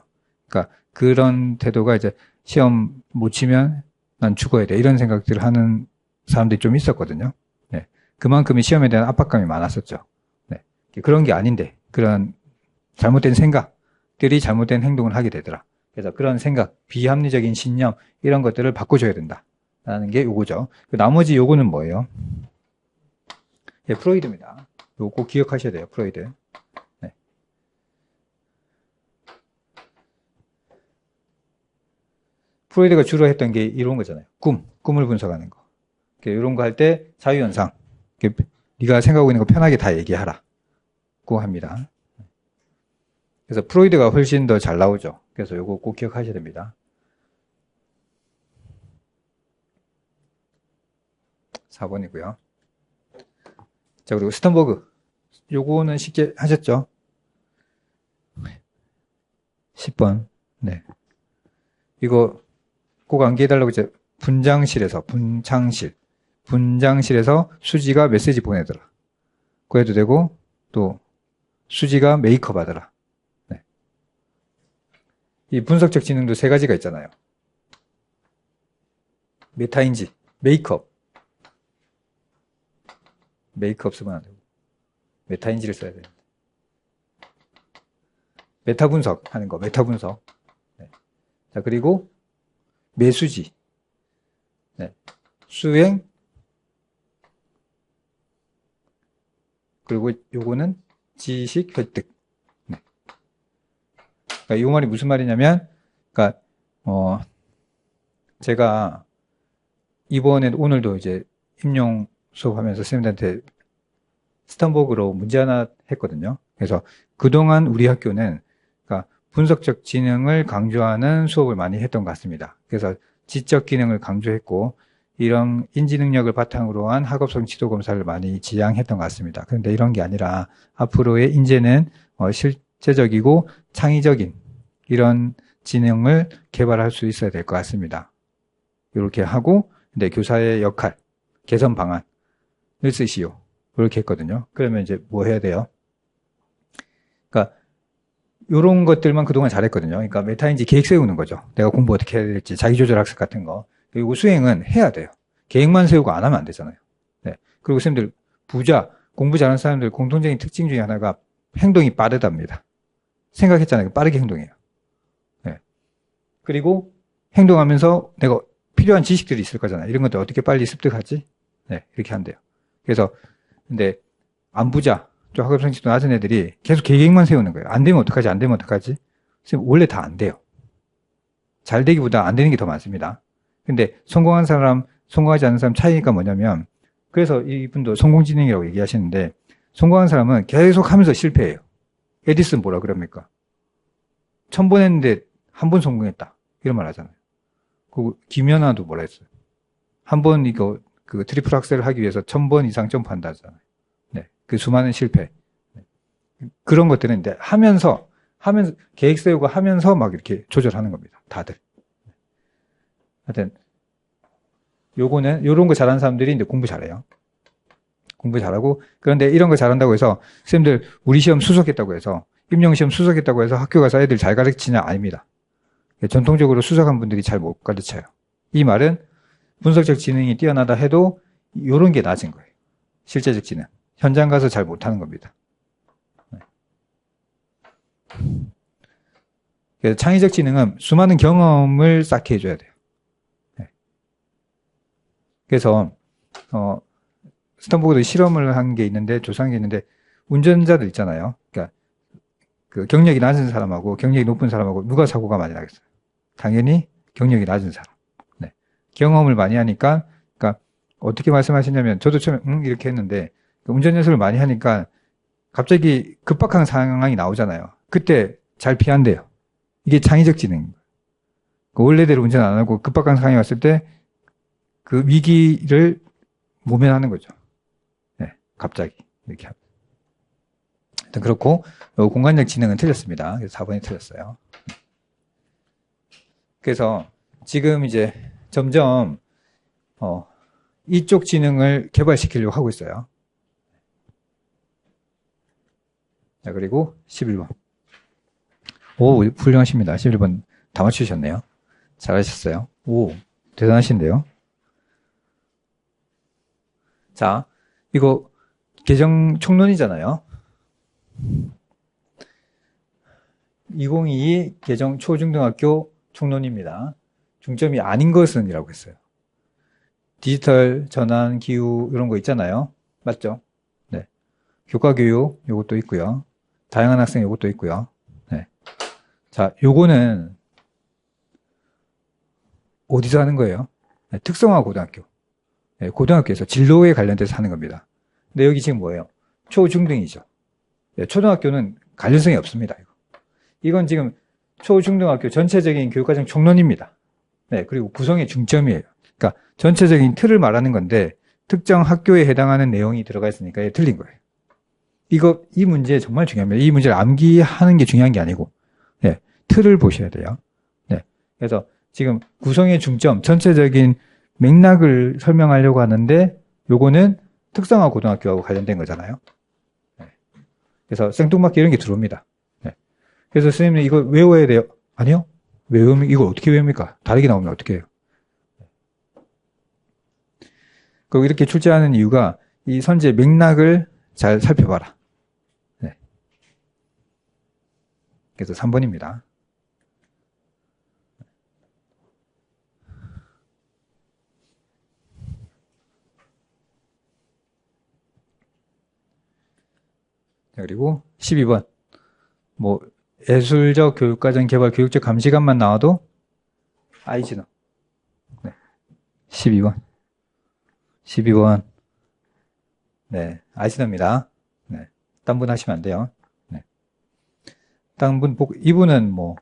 그러니까 그런 태도가 이제 시험 못 치면 난 죽어야 돼. 이런 생각들을 하는 사람들이 좀 있었거든요. 네. 그만큼 시험에 대한 압박감이 많았었죠. 네. 그런 게 아닌데, 그런 잘못된 생각들이 잘못된 행동을 하게 되더라. 그래서 그런 생각, 비합리적인 신념, 이런 것들을 바꿔줘야 된다. 라는 게 요거죠. 나머지 요거는 뭐예요? 예, 프로이드입니다. 요거 꼭 기억하셔야 돼요, 프로이드. 네. 프로이드가 주로 했던 게 이런 거잖아요. 꿈을 분석하는 거. 이런 거 할 때 자유현상. 네가 생각하고 있는 거 편하게 다 얘기하라고 합니다. 그래서 프로이드가 훨씬 더 잘 나오죠. 그래서 요거 꼭 기억하셔야 됩니다. 4번이고요. 자, 그리고 스턴버그. 요거는 쉽게 하셨죠? 10번. 네. 이거 꼭 암기해달라고 이제 분장실에서 수지가 메시지 보내더라. 그거 해도 되고, 또 수지가 메이크업 하더라. 네. 이 분석적 지능도 세 가지가 있잖아요. 메타인지, 메이크업 쓰면 안 되고, 메타인지를 써야 돼요. 메타 분석 하는 거, 메타 분석. 네. 자, 그리고 매수지. 네. 수행. 그리고 요거는 지식 획득. 네. 그러니까 이 말이 무슨 말이냐면, 그러니까, 제가 오늘도 이제 임용 수업하면서 선생님들한테 스턴버그로 문제 하나 했거든요. 그래서 그동안 우리 학교는 그러니까 분석적 지능을 강조하는 수업을 많이 했던 것 같습니다. 그래서 지적 기능을 강조했고 이런 인지 능력을 바탕으로 한 학업성 지도 검사를 많이 지향했던 것 같습니다. 그런데 이런 게 아니라 앞으로의 인재는 실제적이고 창의적인 이런 지능을 개발할 수 있어야 될 것 같습니다. 이렇게 하고 근데 교사의 역할, 개선 방안을 쓰시오. 이렇게 했거든요. 그러면 이제 뭐 해야 돼요? 그러니까 이런 것들만 그동안 잘했거든요. 그러니까 메타인지 계획 세우는 거죠. 내가 공부 어떻게 해야 될지, 자기조절 학습 같은 거. 그리고 수행은 해야 돼요. 계획만 세우고 안 하면 안 되잖아요. 네. 그리고 선생님들 공부 잘하는 사람들 공통적인 특징 중에 하나가 행동이 빠르답니다. 생각했잖아요. 빠르게 행동해요. 네. 그리고 행동하면서 내가 필요한 지식들이 있을 거잖아요. 이런 것들 어떻게 빨리 습득하지? 네, 이렇게 한대요. 그래서 근데 안부자, 좀 학업성취도 낮은 애들이 계속 계획만 세우는 거예요. 안 되면 어떡하지? 안 되면 어떡하지? 원래 다 안 돼요. 잘 되기보다 안 되는 게 더 많습니다. 근데 성공한 사람, 성공하지 않는 사람 차이가 뭐냐면 그래서 이분도 성공지능이라고 얘기하시는데 성공한 사람은 계속 하면서 실패해요. 에디슨 뭐라 그럽니까? 1000번 했는데 한 번 성공했다. 이런 말 하잖아요. 그리고 김연아도 뭐라 했어요? 한 번 그 트리플 악셀을 하기 위해서 1000번 이상 점프한다 하잖아요. 네. 그 수많은 실패. 네. 그런 것들은 이제 하면서 계획 세우고 하면서 막 이렇게 조절하는 겁니다. 다들. 하여튼 요거는 요런 거 잘하는 사람들이 이제 공부 잘해요. 공부 잘하고 그런데 이런 거 잘한다고 해서 선생님들 우리 시험 수석했다고 해서 임용 시험 수석했다고 해서 학교 가서 애들 잘 가르치냐? 아닙니다. 전통적으로 수석한 분들이 잘 못 가르쳐요. 이 말은 분석적 지능이 뛰어나다 해도 이런 게 낮은 거예요. 실제적 지능. 현장 가서 잘 못하는 겁니다. 그래서 창의적 지능은 수많은 경험을 쌓게 해줘야 돼요. 그래서 스턴버그도 실험을 한 게 있는데 조사한 게 있는데 운전자들 있잖아요. 그러니까 그 경력이 낮은 사람하고 경력이 높은 사람하고 누가 사고가 많이 나겠어요? 당연히 경력이 낮은 사람. 네. 경험을 많이 하니까 그러니까 어떻게 말씀하시냐면 저도 처음에 이렇게 했는데 운전 연습을 많이 하니까 갑자기 급박한 상황이 나오잖아요. 그때 잘 피한대요. 이게 창의적 지능인 거예요. 원래대로 운전 안 하고 급박한 상황이 왔을 때 그 위기를 모면하는 거죠. 네, 갑자기 이렇게 합니다. 일단 그렇고 공간적 지능은 틀렸습니다. 그래서 4번이 틀렸어요. 그래서 지금 이제 점점 이쪽 지능을 개발시키려고 하고 있어요. 자, 그리고 11번. 오, 훌륭하십니다. 11번 다 맞추셨네요. 잘하셨어요. 오, 대단하신데요. 자, 이거 개정 총론이잖아요. 2022 개정 초중등학교 총론입니다. 중점이 아닌 것은 이라고 했어요. 디지털 전환, 기후 이런 거 있잖아요. 맞죠? 네. 교과교육 요것도 있고요. 다양한 학생 요것도 있고요. 네. 자, 요거는 어디서 하는 거예요? 네, 특성화 고등학교. 네, 고등학교에서 진로에 관련돼서 하는 겁니다. 근데 여기 지금 뭐예요? 초중등이죠. 네, 초등학교는 관련성이 없습니다. 이건 지금 초중등학교 전체적인 교육과정 총론입니다. 네, 그리고 구성의 중점이에요. 그러니까 전체적인 틀을 말하는 건데 특정 학교에 해당하는 내용이 들어가 있으니까 이게 틀린 거예요. 이 문제 정말 중요합니다. 이 문제를 암기하는 게 중요한 게 아니고, 네, 틀을 보셔야 돼요. 네, 그래서 지금 구성의 중점, 전체적인 맥락을 설명하려고 하는데 요거는 특성화 고등학교하고 관련된 거잖아요. 네. 그래서 생뚱맞게 이런 게 들어옵니다. 네. 그래서 선생님은 이거 외워야 돼요? 아니요. 외우면 이걸 어떻게 외웁니까? 다르게 나오면 어떻게 해요? 그리고 이렇게 출제하는 이유가 이 선지의 맥락을 잘 살펴봐라. 네. 그래서 3번입니다. 그리고 12번. 뭐 예술적 교육과정 개발 교육적 감시관만 나와도 아이즈너. 네. 12번. 12번. 네. 아이즈너입니다. 네. 딴 분 하시면 안 돼요. 네. 딴 분, 이분은 뭐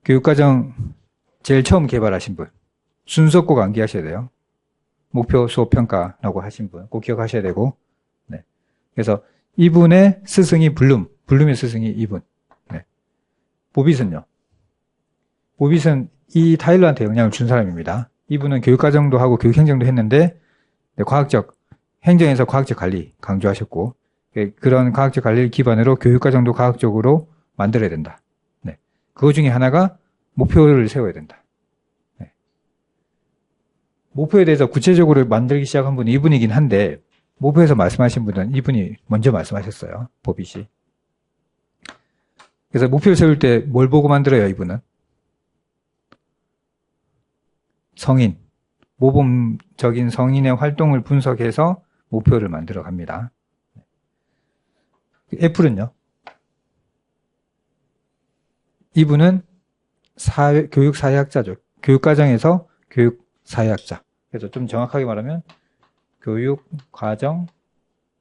교육과정 제일 처음 개발하신 분. 순서 꼭 암기하셔야 돼요. 목표 수업 평가라고 하신 분 꼭 기억하셔야 되고. 네. 그래서 이분의 스승이 블룸의 스승이 이분. 네. 보빗은요. 보빗은 이 타일러한테 영향을 준 사람입니다. 이분은 교육과정도 하고 교육행정도 했는데 네, 과학적 행정에서 과학적 관리 강조하셨고 그런 과학적 관리를 기반으로 교육과정도 과학적으로 만들어야 된다. 네. 그거 중에 하나가 목표를 세워야 된다. 네. 목표에 대해서 구체적으로 만들기 시작한 분이 이분이긴 한데 목표에서 말씀하신 분은 이분이 먼저 말씀하셨어요. 보빗이. 그래서 목표를 세울 때 뭘 보고 만들어요, 이분은? 성인. 모범적인 성인의 활동을 분석해서 목표를 만들어 갑니다. 애플은요? 이분은 교육사회학자죠. 교육과정에서 교육사회학자. 그래서 좀 정확하게 말하면 교육과정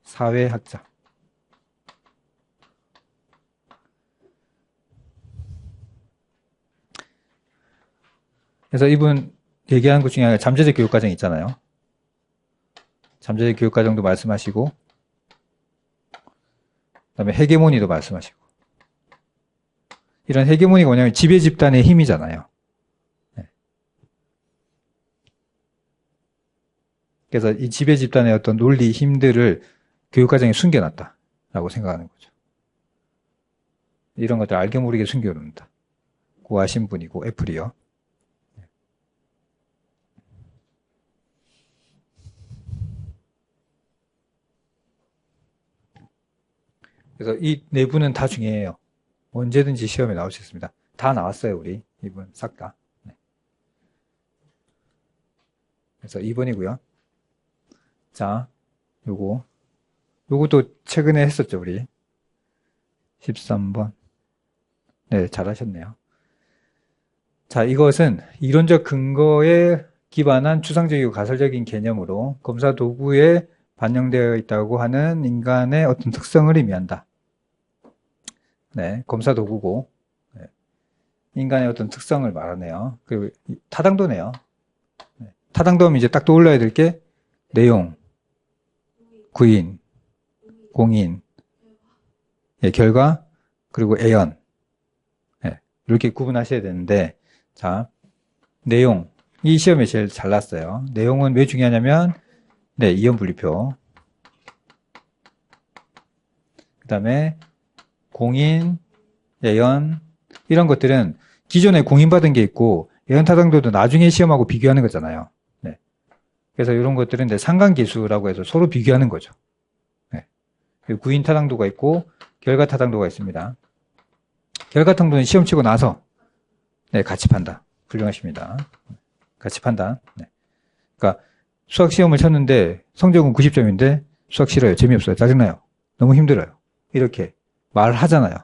사회학자. 그래서 이분 얘기하는 것 중에 하나 잠재적 교육과정 있잖아요. 잠재적 교육과정도 말씀하시고 그다음에 헤게모니도 말씀하시고 이런 헤게모니가 뭐냐면 지배 집단의 힘이잖아요. 네. 그래서 이 지배 집단의 어떤 논리 힘들을 교육과정에 숨겨놨다라고 생각하는 거죠. 이런 것들 알게 모르게 숨겨놓는다. 고하신 분이고 애플이요. 그래서 이 내부는 다 중요해요. 언제든지 시험에 나올 수 있습니다. 다 나왔어요, 우리. 이분 싹 다. 네. 그래서 2번이고요. 자, 요것도 최근에 했었죠, 우리. 13번. 네, 잘하셨네요. 자, 이것은 이론적 근거에 기반한 추상적이고 가설적인 개념으로 검사 도구에 반영되어 있다고 하는 인간의 어떤 특성을 의미한다. 네, 검사 도구고 네, 인간의 어떤 특성을 말하네요. 그리고 타당도네요. 네, 타당도 하면 이제 딱 떠올라야 될 게 내용, 구인, 공인, 예, 결과, 그리고 애연. 예, 이렇게 구분하셔야 되는데, 자, 내용. 이 시험에 제일 잘 났어요. 내용은 왜 중요하냐면, 네, 이он 분리표. 그 다음에 공인, 예연 이런 것들은 기존에 공인받은 게 있고 예연 타당도도 나중에 시험하고 비교하는 거잖아요. 네. 그래서 이런 것들은 이제 상관계수라고 해서 서로 비교하는 거죠. 네. 구인 타당도가 있고 결과 타당도가 있습니다. 결과 타당도는 시험 치고 나서 네, 같이 판단. 훌륭하십니다. 같이 판단. 네. 그러니까 수학 시험을 쳤는데 성적은 90점인데 수학 싫어요. 재미없어요. 짜증나요. 너무 힘들어요. 이렇게 말하잖아요.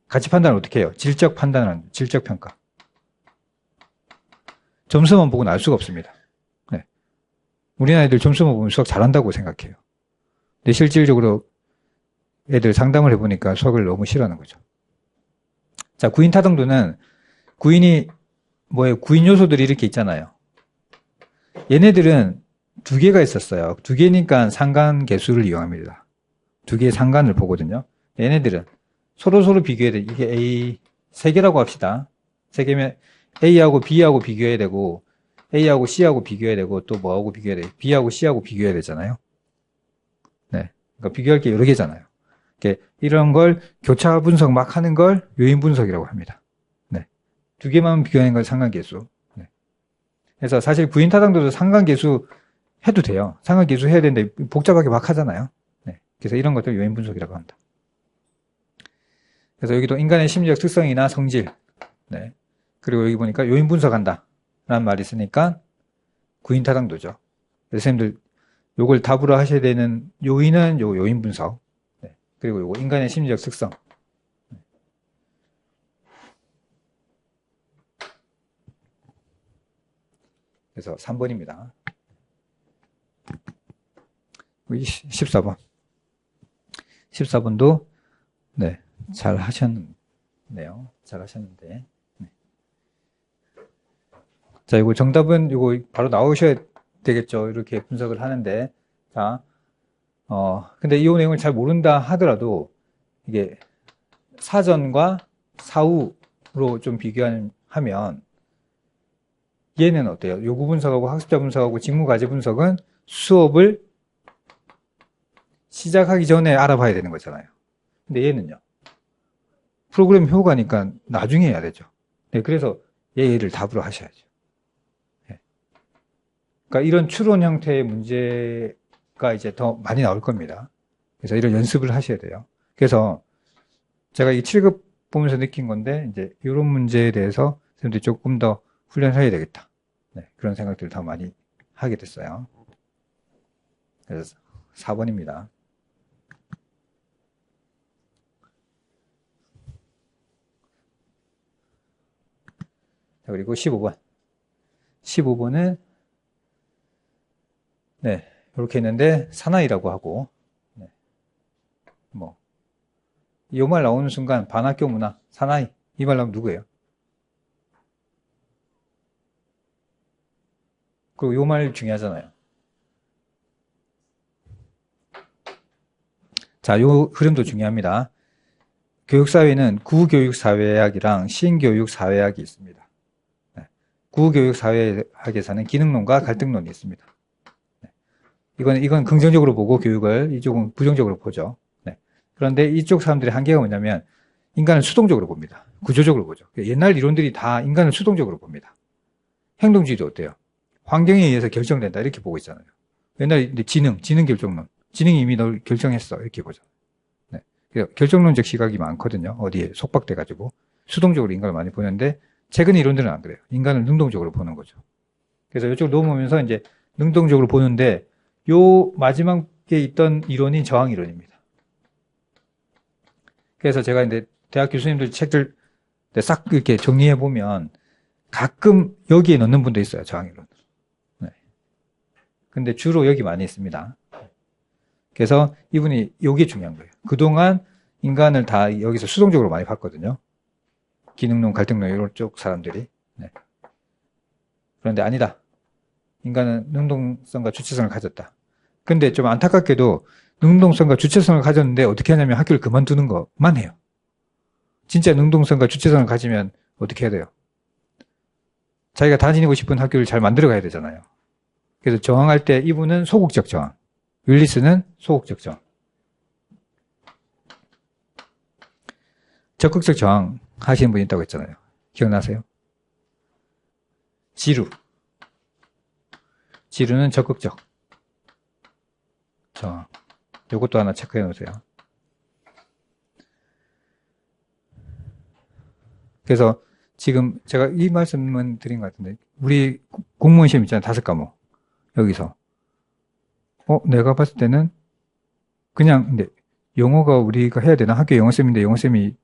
같이 판단을 어떻게 해요? 질적 판단은 질적 평가. 점수만 보고는 알 수가 없습니다. 네. 우리나라 애들 점수만 보면 수학 잘한다고 생각해요. 근데 실질적으로 애들 상담을 해보니까 수학을 너무 싫어하는 거죠. 자, 구인 타당도는 구인이 뭐예요? 구인 요소들이 이렇게 있잖아요. 얘네들은 두 개가 있었어요. 두 개니까 상관계수를 이용합니다. 두 개의 상관을 보거든요. 얘네들은 서로 비교해야 돼. 이게 A 세 개라고 합시다. 세 개면 A하고 B하고 비교해야 되고 A하고 C하고 비교해야 되고 또 뭐하고 비교해야 돼? B하고 C하고 비교해야 되잖아요. 네, 그러니까 비교할 게 여러 개잖아요. 이런 걸 교차 분석 막 하는 걸 요인 분석이라고 합니다. 네, 두 개만 비교하는 걸 상관계수. 네. 그래서 사실 구인 타당도도 상관계수 해도 돼요. 상관계수 해야 되는데 복잡하게 막 하잖아요. 네, 그래서 이런 것들 요인 분석이라고 합니다. 그래서 여기도 인간의 심리적 특성이나 성질, 네. 그리고 여기 보니까 요인 분석한다 라는 말이 있으니까 구인 타당도죠. 그래서 선생님들 요걸 답으로 하셔야 되는 요인은 요 요인 분석, 네. 그리고 요거 인간의 심리적 특성. 그래서 3번입니다. 14번. 14번도 네, 잘 하셨네요. 잘 하셨는데. 네. 자, 이거 정답은 이거 바로 나오셔야 되겠죠. 이렇게 분석을 하는데. 자, 근데 이 내용을 잘 모른다 하더라도 이게 사전과 사후로 좀 비교하면 얘는 어때요? 요구 분석하고 학습자 분석하고 직무 과제 분석은 수업을 시작하기 전에 알아봐야 되는 거잖아요. 근데 얘는요. 프로그램 효과니까 나중에 해야 되죠. 네, 그래서 얘를 답으로 하셔야죠. 네. 그러니까 이런 추론 형태의 문제가 이제 더 많이 나올 겁니다. 그래서 이런 연습을 하셔야 돼요. 그래서 제가 이 7급 보면서 느낀 건데 이제 이런 문제에 대해서 선생님들이 조금 더 훈련해야 되겠다. 네, 그런 생각들을 더 많이 하게 됐어요. 그래서 4번입니다. 자, 그리고 15번. 15번은, 네, 이렇게 했는데, 사나이라고 하고, 네, 이 말 나오는 순간, 반학교 문화, 사나이, 이 말 나오면 누구예요? 그리고 이 말 중요하잖아요. 자, 요 흐름도 중요합니다. 교육사회는 구교육사회학이랑 신교육사회학이 있습니다. 구교육사회학에서는 기능론과 갈등론이 있습니다. 이건 긍정적으로 보고 교육을, 이쪽은 부정적으로 보죠. 네. 그런데 이쪽 사람들의 한계가 뭐냐면 인간을 수동적으로 봅니다. 구조적으로 보죠. 옛날 이론들이 다 인간을 수동적으로 봅니다. 행동주의도 어때요? 환경에 의해서 결정된다 이렇게 보고 있잖아요. 옛날 지능 결정론, 지능이 이미 널 결정했어 이렇게 보죠. 네. 결정론적 시각이 많거든요. 어디에 속박돼가지고 수동적으로 인간을 많이 보는데 최근 이론들은 안 그래요. 인간을 능동적으로 보는 거죠. 그래서 이쪽으로 넘어오면서 이제 능동적으로 보는데 요 마지막에 있던 이론이 저항 이론입니다. 그래서 제가 이제 대학 교수님들 책들 싹 이렇게 정리해 보면 가끔 여기에 넣는 분도 있어요. 저항 이론. 네. 근데 주로 여기 많이 있습니다. 그래서 이분이 요게 중요한 거예요. 그동안 인간을 다 여기서 수동적으로 많이 봤거든요. 기능론, 갈등론 이런 쪽 사람들이. 네. 그런데 아니다. 인간은 능동성과 주체성을 가졌다. 근데 좀 안타깝게도 능동성과 주체성을 가졌는데 어떻게 하냐면 학교를 그만두는 것만 해요. 진짜 능동성과 주체성을 가지면 어떻게 해야 돼요? 자기가 다니고 싶은 학교를 잘 만들어 가야 되잖아요. 그래서 저항할 때 이분은 소극적 저항, 윌리스는 소극적 저항. 적극적 저항 하시는 분이 있다고 했잖아요. 기억나세요? 지루. 지루는 적극적 저항. 요것도 하나 체크해 놓으세요. 그래서 지금 제가 이 말씀은 드린 것 같은데, 우리 공무원 시험 있잖아요. 5과목. 여기서. 내가 봤을 때는 그냥, 근데 영어가 우리가 해야 되나? 학교 영어쌤인데 영어쌤이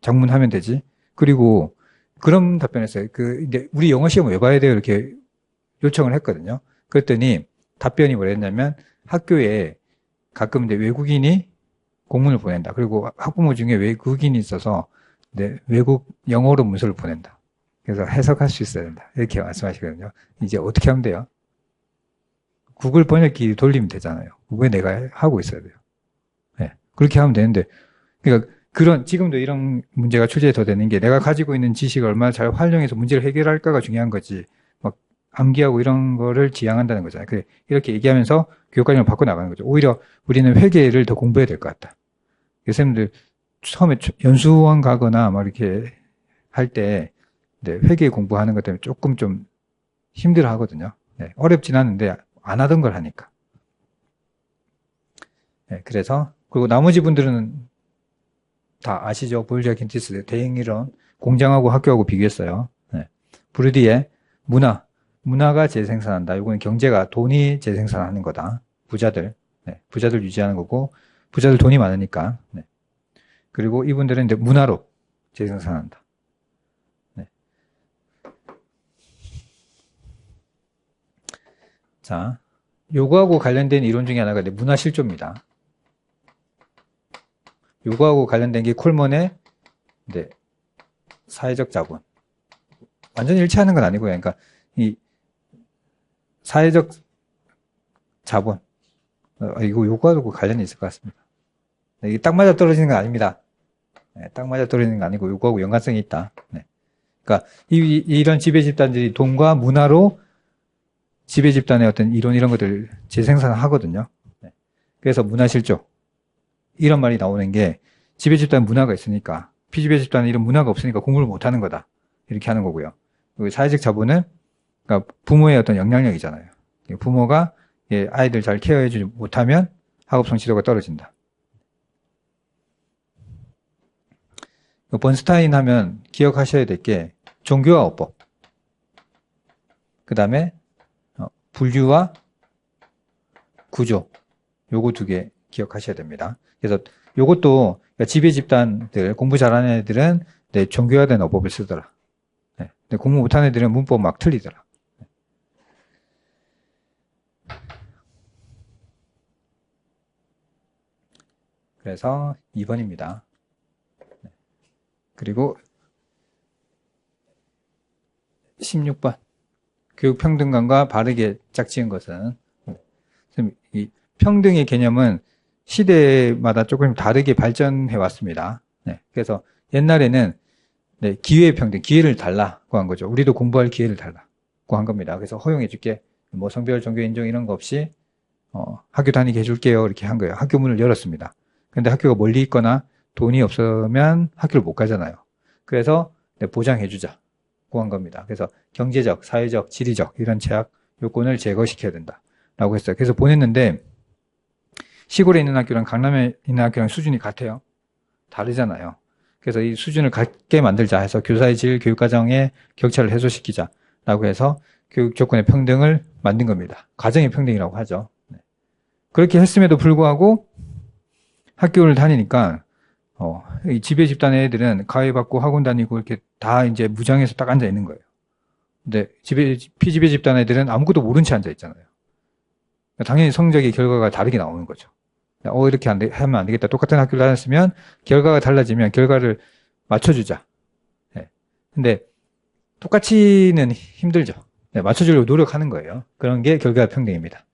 작문하면 되지. 그리고 그런 답변했어요. 이제 우리 영어 시험 왜 봐야 돼요? 이렇게 요청을 했거든요. 그랬더니 답변이 뭐랬냐면 학교에 가끔 이제 외국인이 공문을 보낸다. 그리고 학부모 중에 외국인이 있어서 외국 영어로 문서를 보낸다. 그래서 해석할 수 있어야 된다. 이렇게 말씀하시거든요. 이제 어떻게 하면 돼요? 구글 번역기 돌리면 되잖아요. 왜 내가 하고 있어야 돼요? 네, 그렇게 하면 되는데, 그러니까 지금도 이런 문제가 출제가 더 되는 게 내가 가지고 있는 지식을 얼마나 잘 활용해서 문제를 해결할까가 중요한 거지. 막 암기하고 이런 거를 지향한다는 거잖아요. 이렇게 얘기하면서 교육과정을 바꿔나가는 거죠. 오히려 우리는 회계를 더 공부해야 될 것 같다. 교수님들 처음에 연수원 가거나 막 이렇게 할 때 회계 공부하는 것 때문에 조금 좀 힘들어 하거든요. 네, 어렵진 않은데 안 하던 걸 하니까. 네, 그래서 그리고 나머지 분들은 다 아시죠? 보일리아 킨티스 대행이론 공장하고 학교하고 비교했어요. 네. 브루디의 문화가 재생산한다. 이거는 경제가 돈이 재생산하는 거다. 부자들 유지하는 거고 부자들 돈이 많으니까. 네. 그리고 이분들은 이제 문화로 재생산한다. 네. 자, 요거하고 관련된 이론 중에 하나가 문화실조입니다. 요거하고 관련된 게 콜먼의 사회적 자본. 완전히 일치하는 건 아니고요. 그러니까 이 사회적 자본. 요거하고 관련이 있을 것 같습니다. 이게 딱 맞아 떨어지는 건 아닙니다. 네, 딱 맞아 떨어지는 건 아니고 요거하고 연관성이 있다. 네. 그러니까 이런 지배 집단들이 돈과 문화로 지배 집단의 어떤 이론 이런 것들 재생산을 하거든요. 네. 그래서 문화실조 이런 말이 나오는 게 지배 집단 문화가 있으니까 피지배 집단은 이런 문화가 없으니까 공부를 못 하는 거다. 이렇게 하는 거고요. 그리고 사회적 자본은 그러니까 부모의 어떤 영향력이잖아요. 부모가 아이들 잘 케어해주지 못하면 학업 성취도가 떨어진다. 번스타인 하면 기억하셔야 될 게 종교와 어법, 그 다음에 분류와 구조, 요거 2개 기억하셔야 됩니다. 그래서 요것도 지배 집단들, 공부 잘하는 애들은 종교화된 어법을 쓰더라. 근데 공부 못하는 애들은 문법 막 틀리더라. 그래서 2번입니다. 그리고 16번. 교육평등감과 바르게 짝지은 것은. 이 평등의 개념은 시대마다 조금 다르게 발전해 왔습니다. 그래서 옛날에는 기회평등, 기회를 달라고 한 거죠. 우리도 공부할 기회를 달라고 한 겁니다. 그래서 허용해 줄게. 뭐 성별, 종교 인종 이런 거 없이 학교 다니게 해줄게요. 이렇게 한 거예요. 학교 문을 열었습니다. 근데 학교가 멀리 있거나 돈이 없으면 학교를 못 가잖아요. 그래서 보장해 주자고 한 겁니다. 그래서 경제적, 사회적, 지리적 이런 제약 요건을 제거시켜야 된다라고 했어요. 그래서 보냈는데 시골에 있는 학교랑 강남에 있는 학교랑 수준이 같아요. 다르잖아요. 그래서 이 수준을 같게 만들자 해서 교사의 질, 교육과정의 격차를 해소시키자라고 해서 교육 조건의 평등을 만든 겁니다. 과정의 평등이라고 하죠. 그렇게 했음에도 불구하고 학교를 다니니까 이 지배 집단의 애들은 가해받고 학원 다니고 이렇게 다 이제 무장해서 딱 앉아 있는 거예요. 근데 피지배 집단 애들은 아무것도 모른 채 앉아 있잖아요. 당연히 성적의 결과가 다르게 나오는 거죠. 이렇게 하면 안 되겠다. 똑같은 학교를 다녔으면 결과가 달라지면 결과를 맞춰주자. 근데 똑같이는 힘들죠. 맞춰주려고 노력하는 거예요. 그런 게 결과 평등입니다.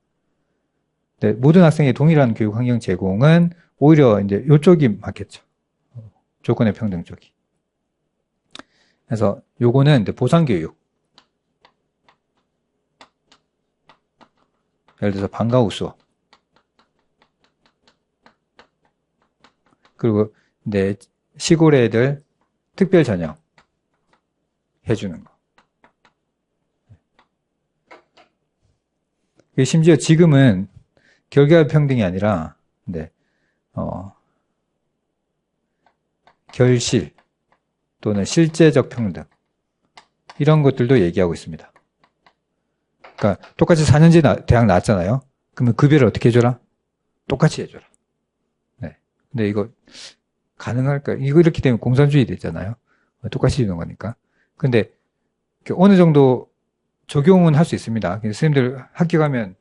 모든 학생의 동일한 교육 환경 제공은 오히려 이제 이쪽이 맞겠죠. 조건의 평등 쪽이. 그래서 요거는 이제 보상교육. 예를 들어서 방과 후 수업. 그리고 시골 애들 특별 전형 해주는 거. 심지어 지금은 결과 평등이 아니라, 네, 결실 또는 실제적 평등 이런 것들도 얘기하고 있습니다. 그러니까 똑같이 4년제 대학 나왔잖아요. 그러면 급여를 어떻게 해줘라? 똑같이 해줘라. 네. 근데 이거 가능할까? 이거 이렇게 되면 공산주의 되잖아요. 똑같이 주는 거니까. 근데 어느 정도 적용은 할 수 있습니다. 선생님들 학교 가면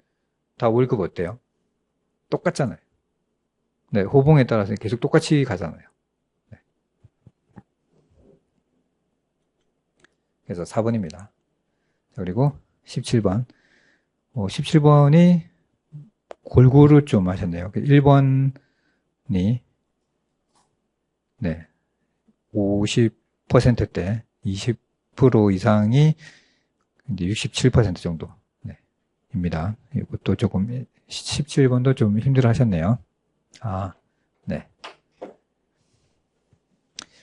다 월급 어때요? 똑같잖아요. 네, 호봉에 따라서 계속 똑같이 가잖아요. 네. 그래서 4번입니다. 그리고 17번. 17번이 골고루 좀 하셨네요. 1번이 네, 50%대 20% 이상이 이제 67% 정도 네, 입니다. 이것도 조금 17번도 좀 힘들어 하셨네요. 아, 네.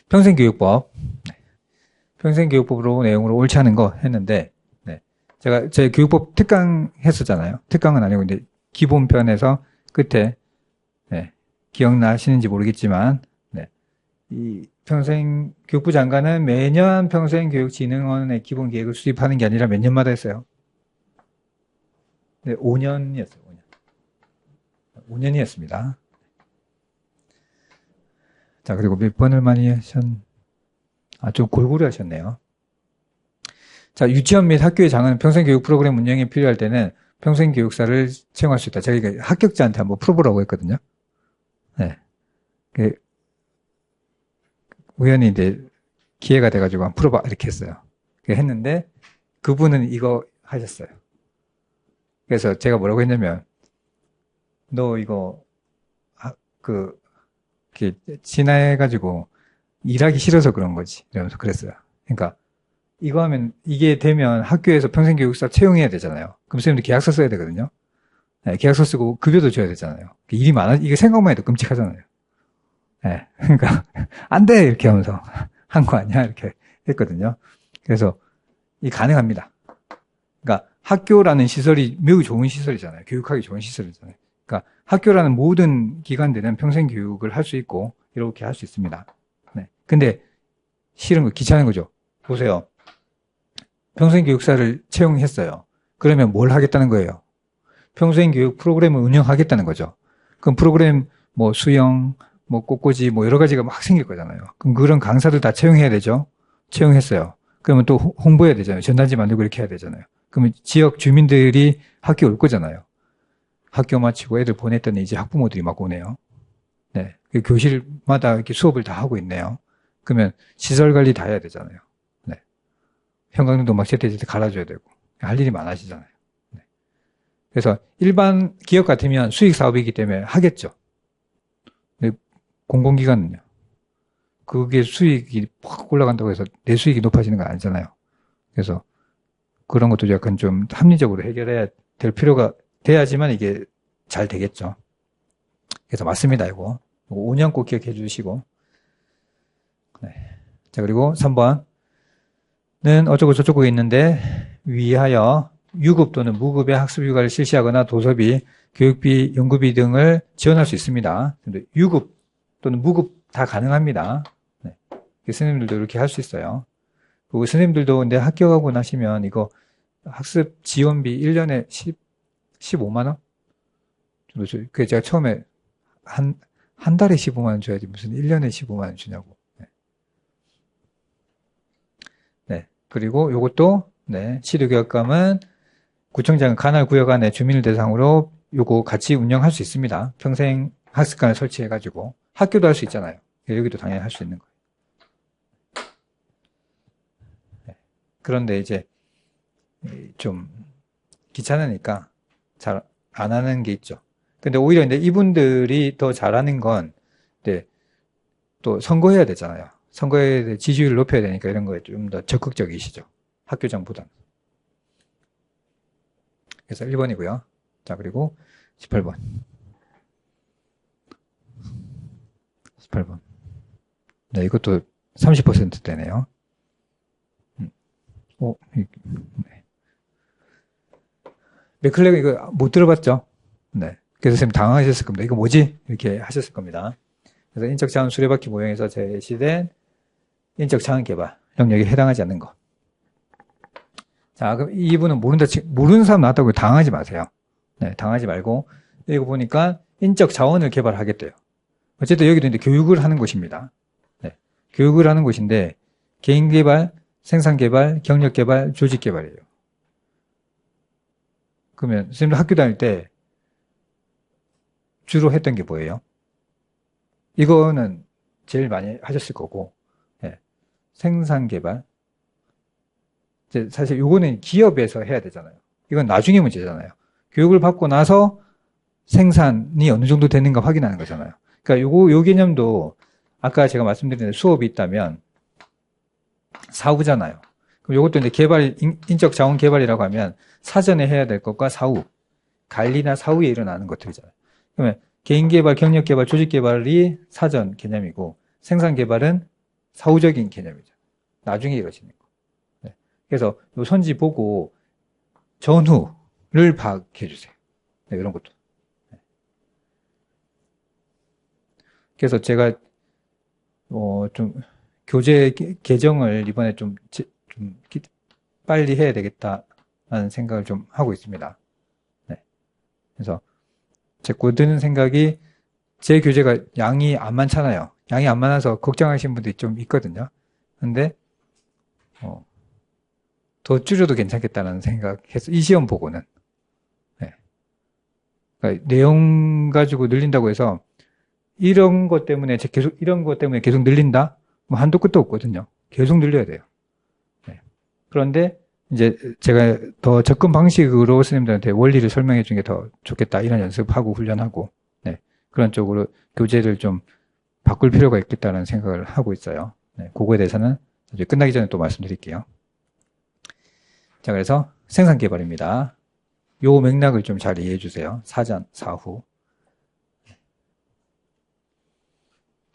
평생교육법. 네. 평생교육법으로 내용으로 옳지 않은 거 했는데, 네. 제가 제 교육법 특강 했었잖아요. 특강은 아니고, 이제 기본편에서 끝에, 네. 기억나시는지 모르겠지만, 네. 이 평생교육부 장관은 매년 평생교육진흥원의 기본계획을 수립하는 게 아니라 몇 년마다 했어요. 네, 5년이었어요. 5년. 5년이었습니다. 자, 그리고 몇 번을 많이 좀 골고루 하셨네요. 자, 유치원 및 학교의 장은 평생교육 프로그램 운영에 필요할 때는 평생교육사를 채용할 수 있다. 제가 이거 합격자한테 한번 풀어보라고 했거든요. 네. 우연히 이제 기회가 돼가지고 한번 풀어봐. 이렇게 했어요. 했는데 그분은 이거 하셨어요. 그래서 제가 뭐라고 했냐면, 너 이거, 이렇게 진화해가지고 일하기 싫어서 그런 거지. 이러면서 그랬어요. 그러니까 이거 하면, 이게 되면 학교에서 평생교육사 채용해야 되잖아요. 그럼 선생님들 계약서 써야 되거든요. 네, 계약서 쓰고 급여도 줘야 되잖아요. 일이 많아, 이게 생각만 해도 끔찍하잖아요. 네, 그러니까, 안 돼! 이렇게 하면서 한 거 아니야? 이렇게 했거든요. 그래서, 이 가능합니다. 그러니까 학교라는 시설이 매우 좋은 시설이잖아요. 교육하기 좋은 시설이잖아요. 그러니까 학교라는 모든 기관들은 평생교육을 할 수 있고, 이렇게 할 수 있습니다. 네. 근데, 싫은 거, 귀찮은 거죠. 보세요. 평생교육사를 채용했어요. 그러면 뭘 하겠다는 거예요? 평생교육 프로그램을 운영하겠다는 거죠. 그럼 프로그램 뭐 수영, 뭐 꽃꽂이 뭐 여러 가지가 막 생길 거잖아요. 그럼 그런 강사들 다 채용해야 되죠. 채용했어요. 그러면 또 홍보해야 되잖아요. 전단지 만들고 이렇게 해야 되잖아요. 그러면 지역 주민들이 학교 올 거잖아요. 학교 마치고 애들 보냈더니 이제 학부모들이 막 오네요. 네. 교실마다 이렇게 수업을 다 하고 있네요. 그러면 시설 관리 다 해야 되잖아요. 네. 형광등도 막 제때제때 갈아줘야 되고 할 일이 많아지잖아요. 네. 그래서 일반 기업 같으면 수익 사업이기 때문에 하겠죠. 근데 공공기관은요. 그게 수익이 확 올라간다고 해서 내 수익이 높아지는 건 아니잖아요. 그래서 그런 것도 약간 좀 합리적으로 해결해야 될 필요가 돼야지만 이게 잘 되겠죠. 그래서 맞습니다, 이거. 5년 꼭 기억해 주시고. 네. 자, 그리고 3번은 어쩌고 저쩌고 있는데, 위하여 유급 또는 무급의 학습 휴가를 실시하거나 도서비, 교육비, 연구비 등을 지원할 수 있습니다. 근데 유급 또는 무급 다 가능합니다. 네. 선생님들도 이렇게 할 수 있어요. 그리고 선생님들도 근데 합격하고 나시면 이거 학습 지원비 1년에 15만 원? 그 제가 처음에 한 달에 15만 원 줘야지 무슨 1년에 15만 원 주냐고. 네. 네. 그리고 요것도 네. 시도교육감은 구청장 관할 구역 안에 주민을 대상으로 요거 같이 운영할 수 있습니다. 평생 학습관을 설치해가지고 학교도 할 수 있잖아요. 여기도 당연히 할 수 있는 거예요. 네. 그런데 이제 좀 귀찮으니까 잘 안 하는 게 있죠. 근데 오히려 근데 이분들이 더 잘하는 건, 네, 또 선거해야 되잖아요. 선거에 지지율을 높여야 되니까 이런 거에 좀 더 적극적이시죠. 학교장보다는. 그래서 1번이고요. 자, 그리고 18번. 18번. 네, 이것도 30%대네요. 네. 맥클렉은 이거 못 들어봤죠? 네. 그래서 선생님 당황하셨을 겁니다. 이거 뭐지? 이렇게 하셨을 겁니다. 그래서 인적 자원 수레바퀴 모형에서 제시된 인적 자원 개발 영역에 해당하지 않는 것. 자, 그럼 이분은 모르는 사람 나왔다고 당하지 마세요. 네, 당하지 말고, 이거 보니까 인적 자원을 개발하겠대요. 어쨌든 여기도 이제 교육을 하는 곳입니다. 네, 교육을 하는 곳인데, 개인 개발, 생산 개발, 경력 개발, 조직 개발이에요. 그러면 선생님들 학교 다닐 때 주로 했던 게 뭐예요? 이거는 제일 많이 하셨을 거고, 네, 생산 개발. 이제 사실 요거는 기업에서 해야 되잖아요. 이건 나중에 문제잖아요. 교육을 받고 나서 생산이 어느 정도 되는가 확인하는 거잖아요. 그러니까 요 개념도 아까 제가 말씀드린 수업이 있다면 사후잖아요. 그럼 요것도 이제 인적 자원 개발이라고 하면 사전에 해야 될 것과 사후, 관리나 사후에 일어나는 것들이잖아요. 그러면 개인 개발, 경력 개발, 조직 개발이 사전 개념이고 생산 개발은 사후적인 개념이죠. 나중에 이루어지는 거. 네. 그래서 요 선지 보고 전후를 파악해 주세요. 네, 이런 것도. 네. 그래서 제가 좀 교재 개정을 이번에 좀 빨리 해야 되겠다라는 생각을 좀 하고 있습니다. 네. 그래서 제 드는 생각이 제 교재가 양이 안 많잖아요. 양이 안 많아서 걱정하시는 분들이 좀 있거든요. 근데 더 줄여도 괜찮겠다는 생각해서 이 시험 보고는 네. 그러니까 내용 가지고 늘린다고 해서 이런 것 때문에 계속 늘린다? 뭐 한도 끝도 없거든요. 계속 늘려야 돼요. 네. 그런데 이제 제가 더 접근 방식으로 스님들한테 원리를 설명해 주는 게 더 좋겠다. 이런 연습하고 훈련하고 네. 그런 쪽으로 교재를 좀 바꿀 필요가 있겠다는 생각을 하고 있어요. 네. 그거에 대해서는 이제 끝나기 전에 또 말씀드릴게요. 자, 그래서 생산 개발입니다. 요 맥락을 좀 잘 이해해 주세요. 사전, 사후.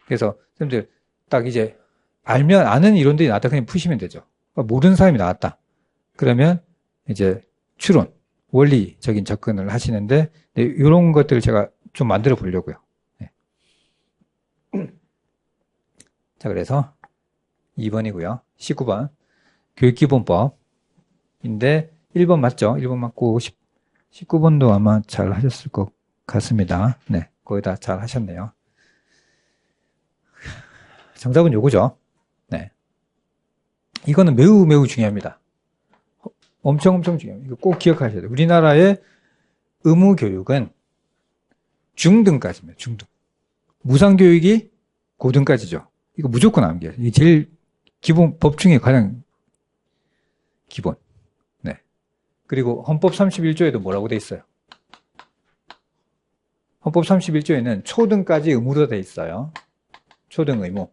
그래서 선생님들 딱 이제 아는 이론들이 나왔다 그냥 푸시면 되죠. 그러니까 모르는 사람이 나왔다. 그러면 이제 추론, 원리적인 접근을 하시는데 네, 이런 것들을 제가 좀 만들어 보려고요. 네. 자, 그래서 2번이고요. 19번 교육기본법인데 1번 맞죠? 1번 맞고 19번도 아마 잘 하셨을 것 같습니다. 네, 거의 다 잘 하셨네요. 정답은 요거죠. 네. 이거는 매우 중요합니다. 엄청 중요합니다. 이거 꼭 기억하셔야 돼요. 우리나라의 의무교육은 중등까지입니다. 중등. 무상교육이 고등까지죠. 이거 무조건 암기해요. 이게 제일 기본, 법 중에 가장 기본. 네. 그리고 헌법 31조에도 뭐라고 돼 있어요? 헌법 31조에는 초등까지 의무로 돼 있어요. 초등 의무.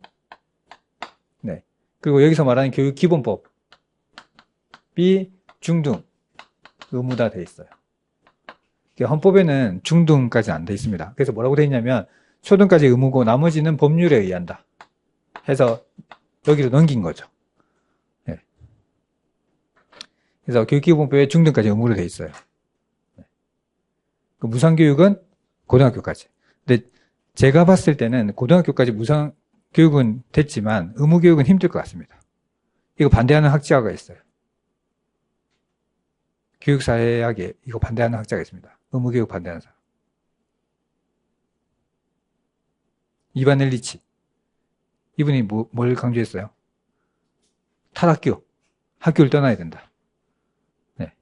네. 그리고 여기서 말하는 교육기본법이 중등 의무다 돼 있어요. 헌법에는 중등까지는 안 돼 있습니다. 그래서 뭐라고 돼 있냐면 초등까지 의무고 나머지는 법률에 의한다 해서 여기로 넘긴 거죠. 네. 그래서 교육기본법에 중등까지 의무로 돼 있어요. 네. 그 무상교육은 고등학교까지. 근데 제가 봤을 때는 고등학교까지 무상교육은 됐지만 의무교육은 힘들 것 같습니다. 이거 반대하는 학자가 있어요. 교육사회학에 이거 반대하는 학자가 있습니다. 의무교육 반대하는 사람. 이반 일리치. 이분이 뭘 강조했어요? 탈학교. 학교를 떠나야 된다. 네.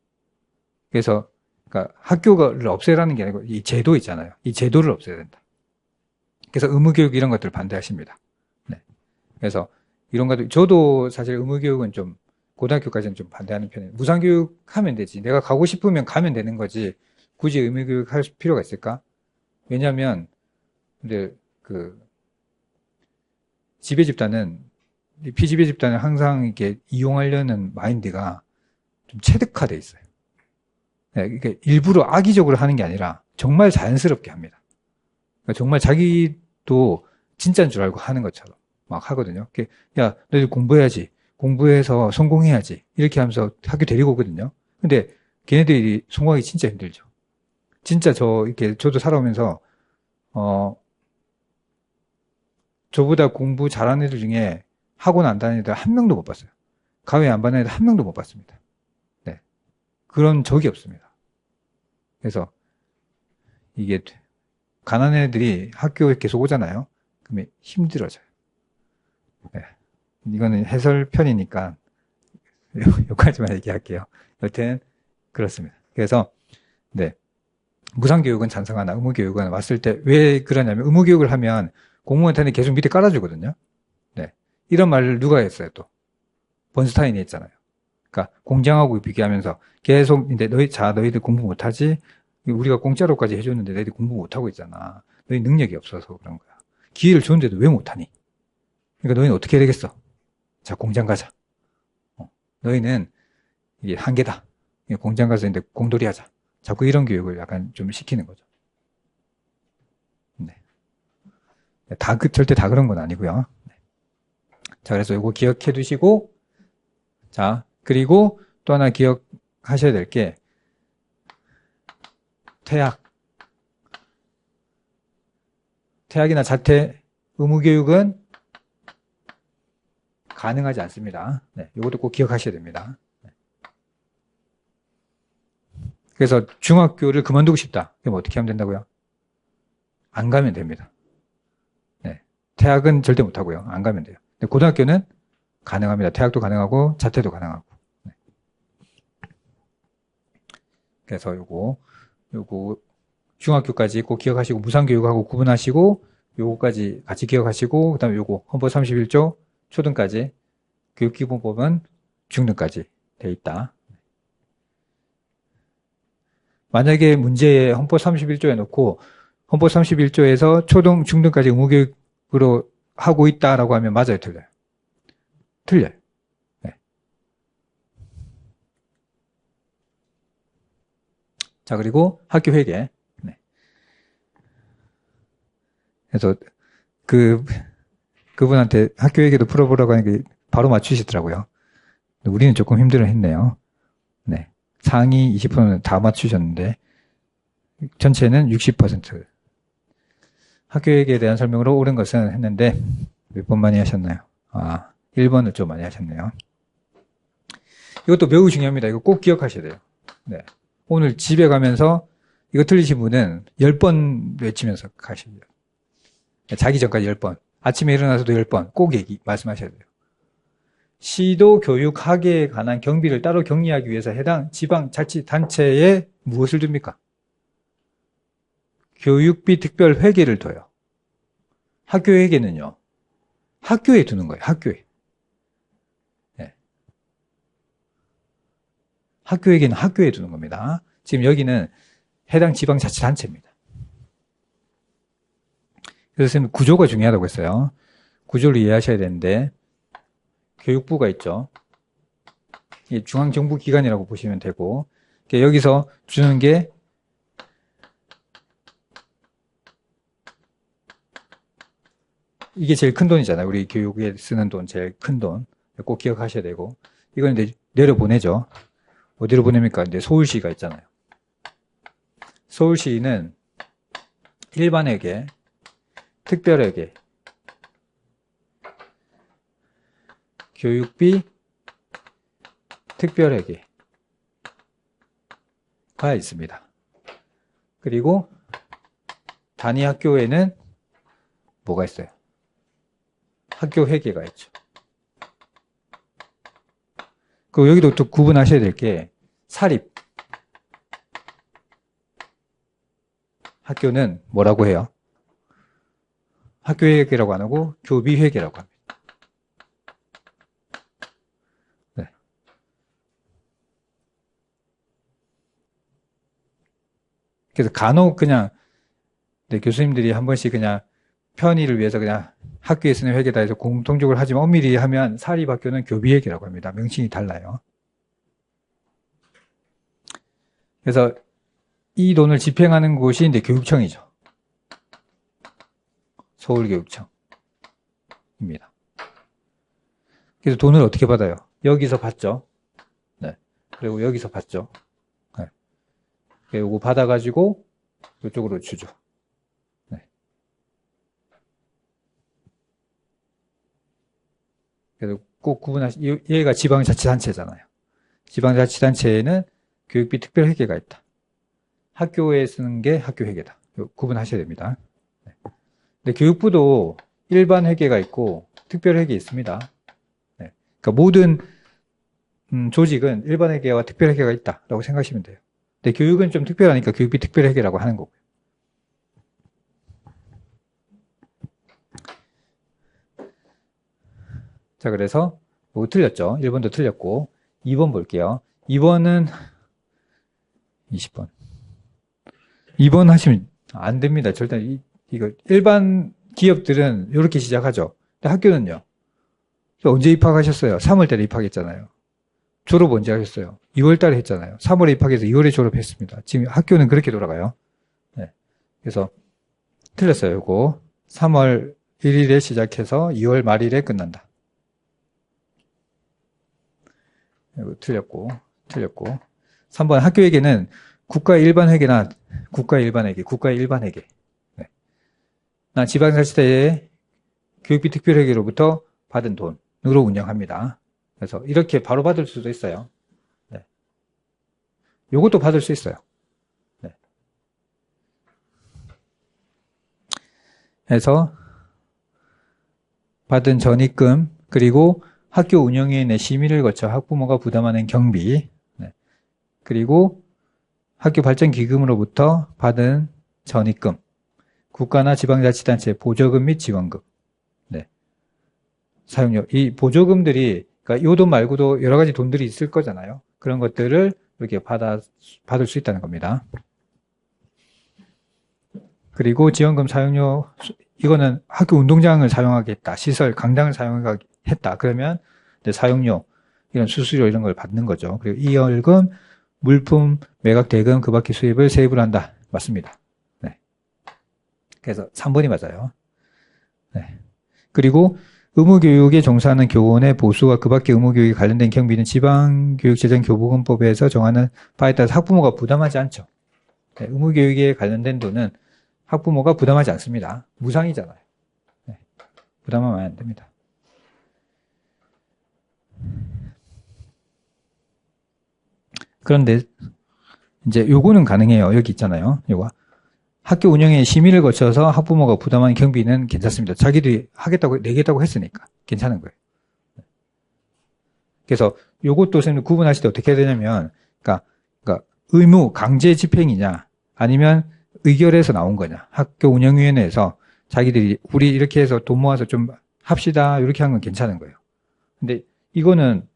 그래서, 그러니까 학교를 없애라는 게 아니고 이 제도 있잖아요. 이 제도를 없애야 된다. 그래서 의무교육 이런 것들을 반대하십니다. 네. 그래서 이런 것들, 저도 사실 의무교육은 좀 고등학교까지는 좀 반대하는 편이에요. 무상교육 하면 되지. 내가 가고 싶으면 가면 되는 거지. 굳이 의무교육 할 필요가 있을까? 왜냐면, 근데 지배 집단은, 피지배 집단은 항상 이렇게 이용하려는 마인드가 좀 체득화돼 있어요. 네, 그러니까 일부러 악의적으로 하는 게 아니라 정말 자연스럽게 합니다. 그러니까 정말 자기도 진짜인 줄 알고 하는 것처럼. 막 하거든요. 야, 너희들 공부해야지. 공부해서 성공해야지. 이렇게 하면서 학교 데리고 오거든요. 근데 걔네들이 성공하기 진짜 힘들죠. 진짜 저도 살아오면서, 저보다 공부 잘하는 애들 중에 학원 안 다니는 애들 한 명도 못 봤어요. 가외 안 받는 애들 한 명도 못 봤습니다. 네. 그런 적이 없습니다. 그래서 이게 가난한 애들이 학교에 계속 오잖아요. 그러면 힘들어져요. 네. 이거는 해설편이니까 여기까지만 얘기할게요. 여튼 그렇습니다. 그래서 네. 무상교육은 찬성하나 의무교육은 왔을 때 왜 그러냐면 의무교육을 하면 공무원한테는 계속 밑에 깔아주거든요. 네. 이런 말을 누가 했어요 또? 번스타인이 했잖아요. 그러니까 공장하고 비교하면서 계속 이제 너희들 공부 못하지? 우리가 공짜로까지 해줬는데 너희들 공부 못하고 있잖아. 너희 능력이 없어서 그런 거야. 기회를 줬는데도 왜 못하니? 그러니까 너희는 어떻게 해야 되겠어? 자, 공장 가자. 너희는 이게 한계다. 공장 가서 이제 공돌이 하자. 자꾸 이런 교육을 약간 좀 시키는 거죠. 네. 절대 다 그런 건 아니고요. 네. 자, 그래서 이거 기억해 두시고, 자, 그리고 또 하나 기억하셔야 될 게, 퇴학이나 자퇴, 의무교육은 가능하지 않습니다. 네, 이것도 꼭 기억하셔야 됩니다. 네. 그래서 중학교를 그만두고 싶다. 그럼 어떻게 하면 된다고요? 안 가면 됩니다. 네, 퇴학은 절대 못하고요. 안 가면 돼요. 근데 고등학교는 가능합니다. 퇴학도 가능하고 자퇴도 가능하고. 네. 그래서 요거 중학교까지 꼭 기억하시고 무상교육하고 구분하시고 요거까지 같이 기억하시고 그다음에 요거 헌법 31조 초등까지 교육기본법은 중등까지 돼 있다. 만약에 문제에 헌법 31조에 놓고 헌법 31조에서 초등, 중등까지 의무교육으로 하고 있다라고 하면 맞아요, 틀려요? 틀려요. 네. 자, 그리고 학교 회계. 네. 그래서 그분한테 학교 회계도 풀어보라고 하니까 바로 맞추시더라고요. 우리는 조금 힘들어 했네요. 네. 상위 20%는 다 맞추셨는데, 전체는 60%. 학교 회계에 대한 설명으로 옳은 것은 했는데, 몇 번 많이 하셨나요? 1번을 좀 많이 하셨네요. 이것도 매우 중요합니다. 이거 꼭 기억하셔야 돼요. 네. 오늘 집에 가면서 이거 틀리신 분은 10번 외치면서 가셔야 돼요. 자기 전까지 10번. 아침에 일어나서도 10번 꼭 말씀하셔야 돼요. 시도 교육 학예에 관한 경비를 따로 격리하기 위해서 해당 지방자치단체에 무엇을 줍니까? 교육비 특별 회계를 둬요. 학교 회계는요. 학교에 두는 거예요. 학교에. 네. 학교 회계는 학교에 두는 겁니다. 지금 여기는 해당 지방자치단체입니다. 그래서 선생님 구조가 중요하다고 했어요. 구조를 이해하셔야 되는데 교육부가 있죠. 중앙정부기관이라고 보시면 되고 여기서 주는 게 이게 제일 큰 돈이잖아요. 우리 교육에 쓰는 돈 제일 큰 돈. 꼭 기억하셔야 되고 이건 이제 내려보내죠. 어디로 보냅니까? 이제 서울시가 있잖아요. 서울시는 일반회계, 특별회계, 교육비, 특별회계가 있습니다. 그리고 단위 학교에는 뭐가 있어요? 학교 회계가 있죠. 그리고 여기도 또 구분하셔야 될 게 사립 학교는 뭐라고 해요? 학교 회계라고 안 하고 교비 회계라고 합니다. 네. 그래서 간혹 그냥 교수님들이 한 번씩 그냥 편의를 위해서 그냥 학교에 쓰는 회계다 해서 공통적으로 하지만 엄밀히 하면 사립학교는 교비회계라고 합니다. 명칭이 달라요. 그래서 이 돈을 집행하는 곳이 이제 교육청이죠. 서울교육청입니다. 그래서 돈을 어떻게 받아요? 여기서 받죠. 네. 그리고 여기서 받죠. 네. 요거 받아가지고 이쪽으로 주죠. 네. 그래서 꼭 얘가 지방자치단체잖아요. 지방자치단체에는 교육비 특별회계가 있다. 학교에 쓰는 게 학교회계다. 구분하셔야 됩니다. 네. 근데 교육부도 일반 회계가 있고 특별회계 있습니다. 네. 그러니까 모든 조직은 일반 회계와 특별 회계가 있다라고 생각하시면 돼요. 근데 교육은 좀 특별하니까 교육비 특별 회계라고 하는 거고요. 자, 그래서 이거 틀렸죠? 1번도 틀렸고 2번 볼게요. 2번은 20번. 2번 하시면 안 됩니다. 절대 이거 일반 기업들은 이렇게 시작하죠. 근데 학교는요. 언제 입학하셨어요? 3월 달에 입학했잖아요. 졸업 언제 하셨어요? 2월 달에 했잖아요. 3월에 입학해서 2월에 졸업했습니다. 지금 학교는 그렇게 돌아가요. 네. 그래서 틀렸어요. 이거 3월 1일에 시작해서 2월 말일에 끝난다. 이거 틀렸고 3번 학교회계는 국가의 일반 회계나 국가의 일반 회계, 국가의 일반 회계. 네. 나 지방자치단체의 교육비 특별회계로부터 받은 돈으로 운영합니다. 그래서 이렇게 바로 받을 수도 있어요. 네. 요것도 받을 수 있어요. 네. 해서 받은 전입금 그리고 학교 운영위에 내 심의를 거쳐 학부모가 부담하는 경비 네. 그리고 학교 발전기금으로부터 받은 전입금 국가나 지방자치단체 보조금 및 지원금 네. 사용료 이 보조금들이 그러니까 이 돈 말고도 여러 가지 돈들이 있을 거잖아요. 그런 것들을 이렇게 받을 수 있다는 겁니다. 그리고 지원금 사용료 이거는 학교 운동장을 사용하겠다. 시설, 강당을 사용하겠다. 그러면 사용료, 이런 수수료 이런 걸 받는 거죠. 그리고 이월금, 물품, 매각 대금, 그 밖의 수입을 세입을 한다. 맞습니다. 네. 그래서 3번이 맞아요. 네. 그리고 의무교육에 종사하는 교원의 보수와 그 밖의 의무교육에 관련된 경비는 지방교육재정교부금법에서 정하는 바에 따라서 학부모가 부담하지 않죠. 네. 의무교육에 관련된 돈은 학부모가 부담하지 않습니다. 무상이잖아요. 네. 부담하면 안 됩니다. 그런데 이제 요거는 가능해요. 여기 있잖아요. 요거 학교 운영에 심의를 거쳐서 학부모가 부담하는 경비는 괜찮습니다. 자기들이 하겠다고 내겠다고 했으니까 괜찮은 거예요. 그래서 요것도 선생님 구분하실 때 어떻게 해야 되냐면, 그러니까 의무 강제 집행이냐, 아니면 의결에서 나온 거냐. 학교 운영위원회에서 자기들이 우리 이렇게 해서 돈 모아서 좀 합시다 이렇게 한 건 괜찮은 거예요. 근데 이거는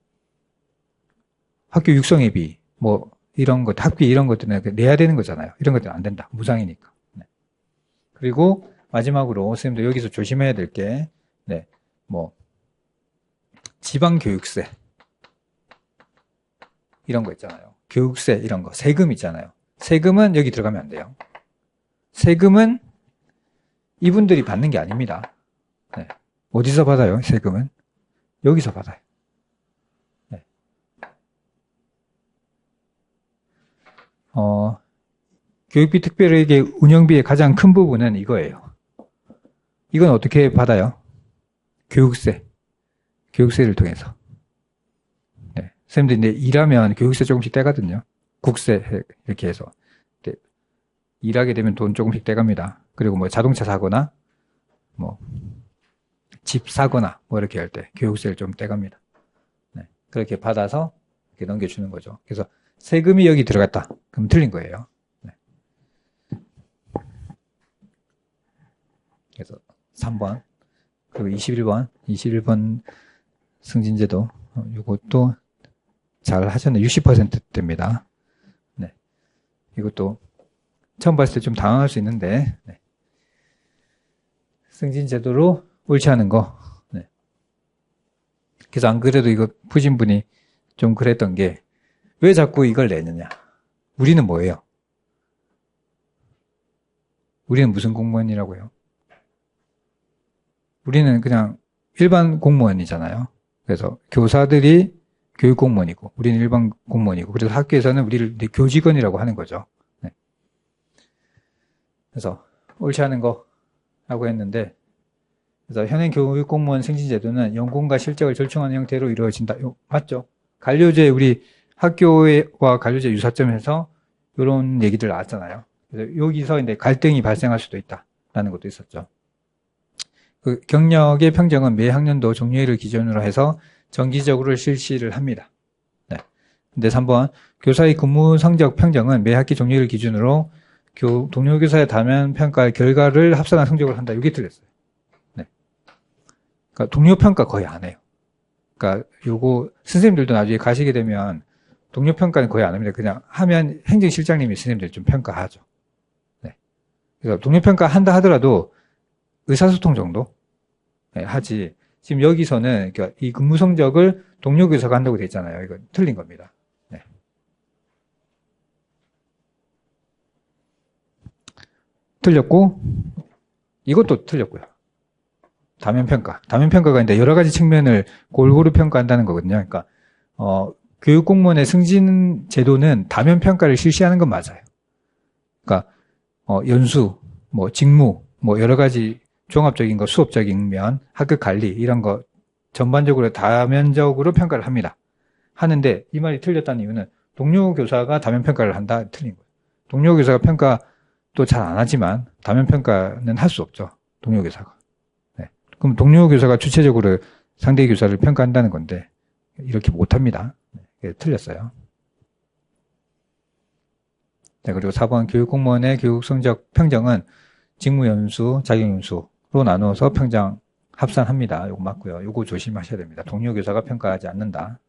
학교 육성회비 뭐 이런 것, 학비 이런 것들은 내야 되는 거잖아요. 이런 것들은 안 된다. 무상이니까. 네. 그리고 마지막으로 선생님도 여기서 조심해야 될 게, 네, 뭐 지방교육세 이런 거 있잖아요. 교육세 이런 거, 세금 있잖아요. 세금은 여기 들어가면 안 돼요. 세금은 이분들이 받는 게 아닙니다. 네. 어디서 받아요? 세금은 여기서 받아요. 네. 교육비 특별회계 운영비의 가장 큰 부분은 이거예요. 이건 어떻게 받아요? 교육세를 통해서. 네. 선생님들 이제 일하면 교육세 조금씩 떼거든요. 국세 이렇게 해서 일하게 되면 돈 조금씩 떼갑니다. 그리고 뭐 자동차 사거나 뭐 집 사거나 뭐 이렇게 할 때 교육세를 좀 떼갑니다. 네. 그렇게 받아서 이렇게 넘겨주는 거죠. 그래서 세금이 여기 들어갔다. 그럼 틀린 거예요. 네. 그래서 3번 그리고 21번 승진제도 이것도 잘 하셨네. 60%대입니다. 네. 이것도 처음 봤을 때 좀 당황할 수 있는데 네. 승진제도로 옳지 않은 거. 네. 그래서 안 그래도 이거 푸신 분이 좀 그랬던 게 왜 자꾸 이걸 내느냐. 우리는 뭐예요? 우리는 무슨 공무원이라고요? 우리는 그냥 일반 공무원이잖아요. 그래서 교사들이 교육 공무원이고 우리는 일반 공무원이고 그래서 학교에서는 우리를 교직원이라고 하는 거죠. 네. 그래서 옳지 않은 거라고 했는데 그래서 현행 교육 공무원 승진 제도는 연공과 실적을 절충하는 형태로 이루어진다. 맞죠? 관료제 우리 학교와 관료제 유사점에서 이런 얘기들 나왔잖아요. 그래서 여기서 이제 갈등이 발생할 수도 있다라는 것도 있었죠. 그 경력의 평정은 매 학년도 종료일을 기준으로 해서 정기적으로 실시를 합니다. 네. 근데 3번 교사의 근무 성적 평정은 매 학기 종료일을 기준으로 동료 교사의 다면 평가 결과를 합산한 성적을 한다. 이게 틀렸어요. 네. 그러니까 동료 평가 거의 안 해요. 그러니까 요거 선생님들도 나중에 가시게 되면 동료 평가는 거의 안 합니다. 그냥 하면 행정실장님이 선생님들 좀 평가하죠. 네. 그래서 동료 평가 한다 하더라도 의사소통 정도 하지. 지금 여기서는 그러니까 이 근무 성적을 동료 교사가 한다고 돼 있잖아요. 이건 틀린 겁니다. 네. 틀렸고 이것도 틀렸고요. 다면 평가. 다면 평가가 이제 여러 가지 측면을 골고루 평가한다는 거거든요. 그러니까 교육 공무원의 승진 제도는 다면 평가를 실시하는 건 맞아요. 그러니까 연수, 뭐 직무, 뭐 여러 가지 종합적인 거, 수업적인 면, 학급 관리 이런 거 전반적으로 다면적으로 평가를 합니다. 하는데 이 말이 틀렸다는 이유는 동료 교사가 다면 평가를 한다 틀린 거예요. 동료 교사가 평가도 잘 안 하지만 다면 평가는 할 수 없죠. 동료 교사가. 네. 그럼 동료 교사가 주체적으로 상대 교사를 평가한다는 건데 이렇게 못 합니다. 네. 틀렸어요. 네, 그리고 4번 교육 공무원의 교육 성적 평정은 직무 연수, 자격 연수로 나누어서 평장 합산합니다. 요거 맞고요. 요거 조심하셔야 됩니다. 동료 교사가 평가하지 않는다.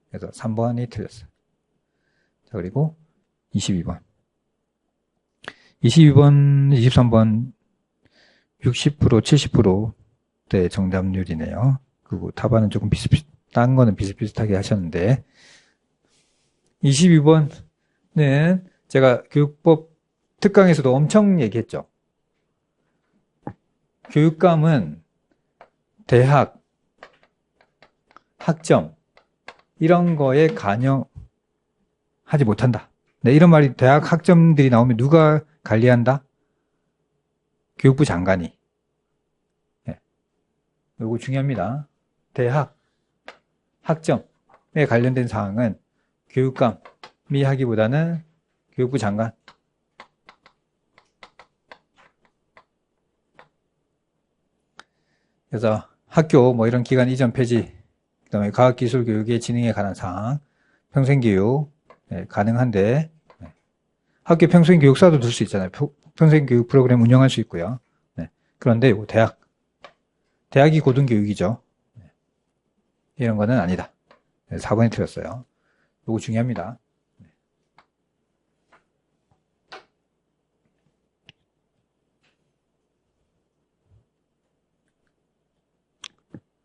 그래서 3번이 틀렸어요. 자, 그리고 22번. 22번, 23번 60%, 70%대 정답률이네요. 그리고 답안은 조금 딴 거는 비슷비슷하게 하셨는데 22번은 제가 교육법 특강에서도 엄청 얘기했죠. 교육감은 대학, 학점 이런 거에 관여하지 못한다. 네, 이런 말이 대학 학점들이 나오면 누가 관리한다? 교육부 장관이. 네, 이거 중요합니다. 대학, 학점에 관련된 사항은 교육감이 하기보다는 교육부 장관. 그래서 학교 뭐 이런 기관 이전 폐지, 그다음에 과학기술교육의 진행에 관한 사항, 평생교육 가능한데 학교 평생교육사도 둘 수 있잖아요. 평생교육 프로그램 운영할 수 있고요. 그런데 요 대학이 고등교육이죠. 이런 거는 아니다. 4번이 틀렸어요. 이거 중요합니다.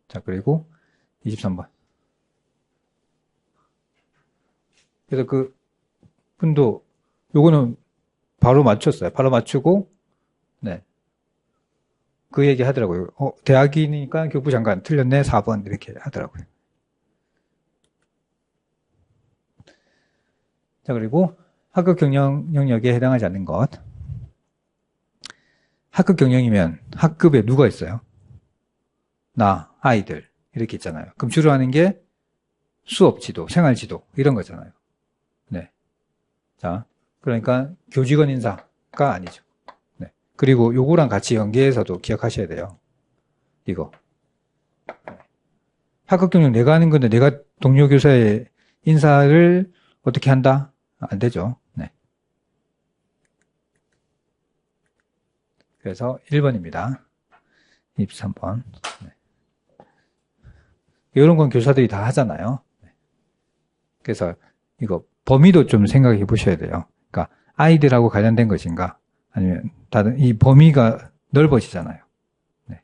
자, 그리고 23번. 그래서 그 분도 요거는 바로 맞췄어요. 바로 맞추고 네. 그 얘기 하더라고요. 대학이니까 교육부 장관 틀렸네. 4번 이렇게 하더라고요. 자, 그리고 학급 경영 영역에 해당하지 않는 것. 학급 경영이면 학급에 누가 있어요? 나, 아이들 이렇게 있잖아요. 그럼 주로 하는 게 수업 지도, 생활 지도 이런 거잖아요. 네. 자, 그러니까 교직원 인사가 아니죠. 네. 그리고 요거랑 같이 연계해서도 기억하셔야 돼요. 이거. 학급 경영 내가 하는 건데 내가 동료 교사의 인사를 어떻게 한다? 안 되죠. 네. 그래서 1번입니다. 23번. 네. 이런 건 교사들이 다 하잖아요. 그래서 이거 범위도 좀 생각해 보셔야 돼요. 그러니까 아이들하고 관련된 것인가 아니면 다른 이 범위가 넓어지잖아요. 네.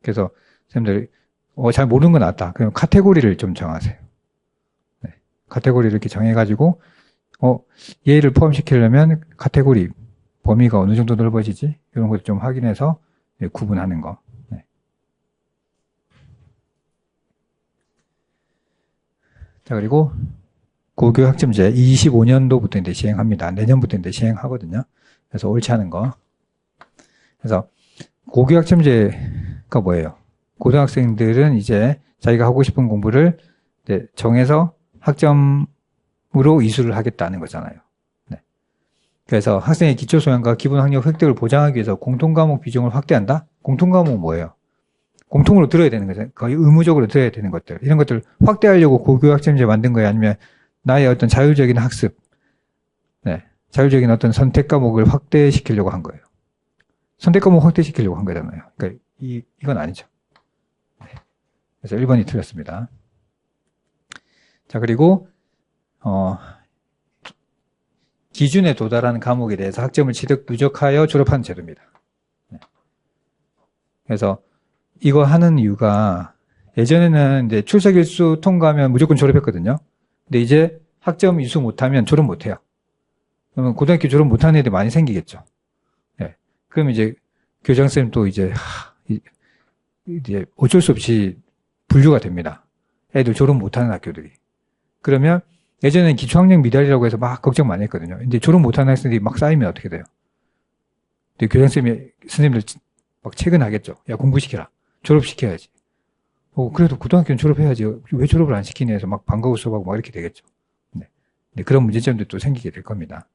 그래서 선생님들 잘 모르는 건 낫다. 그럼 카테고리를 좀 정하세요. 네. 카테고리를 이렇게 정해가지고 얘를 포함시키려면 카테고리 범위가 어느 정도 넓어지지? 이런 것도 좀 확인해서 구분하는 거. 네. 자, 그리고 고교학점제 25년도부터 이제 시행합니다. 내년부터 이제 시행하거든요. 그래서 옳지 않은 거. 그래서 고교학점제가 뭐예요? 고등학생들은 이제 자기가 하고 싶은 공부를 이제 정해서 학점으로 이수를 하겠다는 거잖아요. 네. 그래서 학생의 기초소양과 기본학력 획득을 보장하기 위해서 공통과목 비중을 확대한다? 공통과목은 뭐예요? 공통으로 들어야 되는 거죠. 거의 의무적으로 들어야 되는 것들. 이런 것들 확대하려고 고교학점제 만든 거예요? 아니면 나의 어떤 자율적인 학습, 네. 자율적인 어떤 선택 과목을 확대시키려고 한 거예요. 선택 과목 확대시키려고 한 거잖아요. 그러니까 이건 아니죠. 네. 그래서 1번이 틀렸습니다. 자, 그리고 기준에 도달하는 과목에 대해서 학점을 취득 누적하여 졸업하는 제도입니다. 네. 그래서 이거 하는 이유가 예전에는 이제 출석 일수 통과하면 무조건 졸업했거든요. 근데 이제 학점 이수 못하면 졸업 못해요. 그러면 고등학교 졸업 못하는 애들이 많이 생기겠죠. 네. 그럼 이제 교장선생님도 이제 어쩔 수 없이 분류가 됩니다. 애들 졸업 못하는 학교들이. 그러면 예전에는 기초학력 미달이라고 해서 막 걱정 많이 했거든요. 이제 졸업 못하는 학생들이 막 쌓이면 어떻게 돼요? 선생님들 막 퇴근하겠죠. 야, 공부시켜라. 졸업시켜야지. 그래도 고등학교는 졸업해야지. 왜 졸업을 안 시키냐 해서 막 방과후 수업하고 막 이렇게 되겠죠. 네. 그런 문제점도 또 생기게 될 겁니다.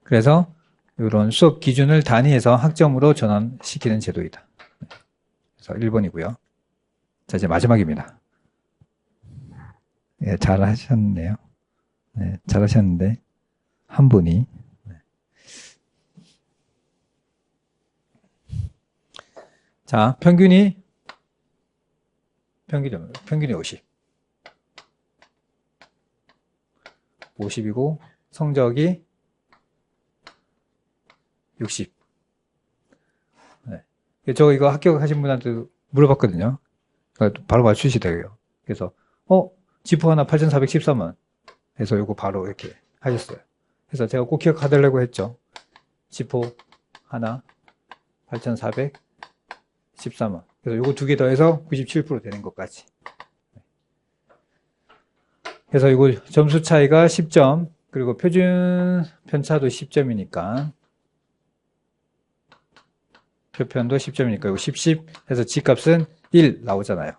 그래서 이런 수업 기준을 단위해서 학점으로 전환시키는 제도이다. 네. 그래서 1번이고요. 자, 이제 마지막입니다. 예, 잘하셨네요. 네, 잘하셨는데 한 분이 네. 자, 평균이 50. 50이고 성적이 60. 네. 저 이거 합격하신 분한테 물어봤거든요. 그러니까 바로 맞추시더라고요. 그래서 지포 하나 8,413원 해서 이거 바로 이렇게 하셨어요. 그래서 제가 꼭 기억하려고 했죠. 지포 하나 8,413원. 그래서 요거 두 개 더해서 97% 되는 것까지. 그래서 이거 점수 차이가 10점, 그리고 표준 편차도 10점이니까, 표편도 10점이니까, 이거 10 해서 G값은 1 나오잖아요.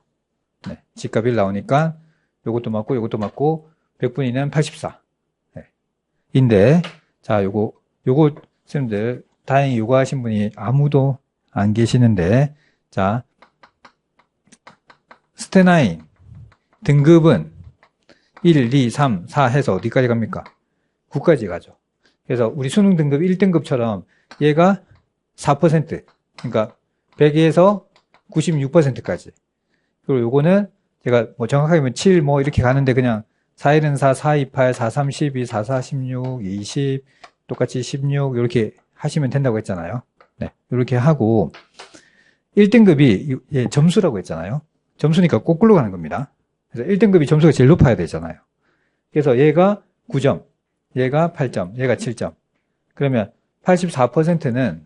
네, G값 1 나오니까, 요것도 맞고, 요것도 맞고, 100분위는 84. 네. 인데, 자, 요거, 선생님들, 다행히 요거 하신 분이 아무도 안 계시는데, 자, 스테나인 등급은 1, 2, 3, 4 해서 어디까지 갑니까? 9까지 가죠. 그래서 우리 수능 등급 1등급처럼 얘가 4%, 그러니까 100에서 96%까지. 그리고 요거는 제가 뭐 정확하게 보면 7 뭐 이렇게 가는데 그냥 4, 1은 4, 4, 2, 8, 4, 3, 12, 4, 4, 16, 20, 똑같이 16 이렇게 하시면 된다고 했잖아요. 네, 이렇게 하고 1등급이 점수라고 했잖아요. 점수니까 거꾸로 가는 겁니다. 그래서 1등급이 점수가 제일 높아야 되잖아요. 그래서 얘가 9점, 얘가 8점, 얘가 7점. 그러면 84%는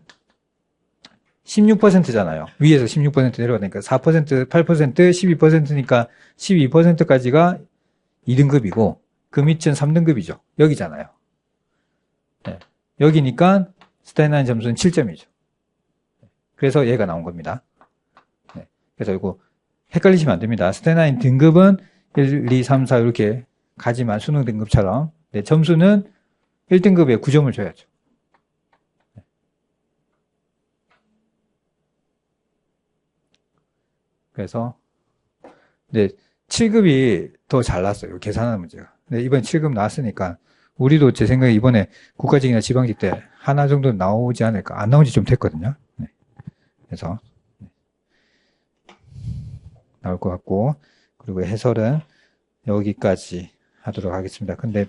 16%잖아요. 위에서 16% 내려가니까 4%, 8%, 12%니까 12%까지가 2등급이고 그 밑은 3등급이죠. 여기잖아요. 네. 여기니까 스테인라인 점수는 7점이죠. 그래서 얘가 나온 겁니다. 네. 그래서 이거 헷갈리시면 안 됩니다. 스테나인 등급은 1, 2, 3, 4 이렇게 가지만 수능 등급처럼 네, 점수는 1등급에 9점을 줘야죠. 그래서 네, 7급이 더 잘 나왔어요. 계산하는 문제가. 네, 이번에 7급 나왔으니까 우리도 제 생각에 이번에 국가직이나 지방직 때 하나 정도 나오지 않을까. 안 나온 지 좀 됐거든요. 네. 그래서 나올 것 같고, 그리고 해설은 여기까지 하도록 하겠습니다. 근데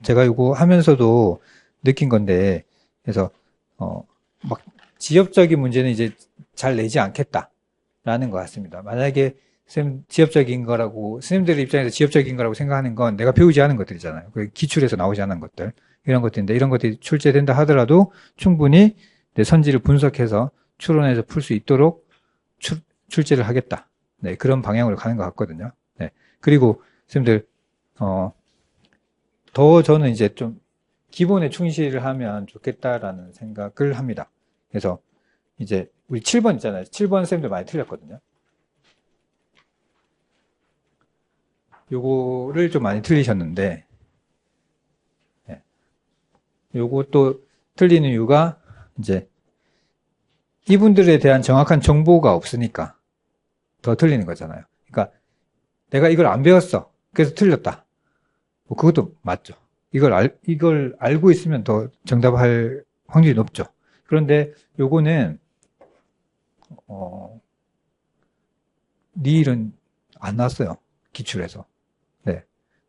제가 이거 하면서도 느낀 건데, 그래서 막 지엽적인 문제는 이제 잘 내지 않겠다라는 것 같습니다. 만약에 지엽적인 거라고, 스님들 입장에서 지엽적인 거라고 생각하는 건 내가 배우지 않은 것들이잖아요. 기출에서 나오지 않은 것들, 이런 것들인데, 이런 것들이 출제된다 하더라도 충분히 내 선지를 분석해서 추론해서 풀 수 있도록 출제를 하겠다. 네, 그런 방향으로 가는 것 같거든요. 네. 그리고 선생님들 더 저는 이제 좀 기본에 충실을 하면 좋겠다라는 생각을 합니다. 그래서 이제 우리 7번 있잖아요. 7번 쌤들 많이 틀렸거든요. 요거를 좀 많이 틀리셨는데, 네. 요것도 틀린 이유가 이제 이분들에 대한 정확한 정보가 없으니까 더 틀리는 거잖아요. 그러니까 내가 이걸 안 배웠어. 그래서 틀렸다. 뭐 그것도 맞죠. 이걸 알고 있으면 더 정답할 확률이 높죠. 그런데 요거는 니일은 안 나왔어요. 기출에서. 네.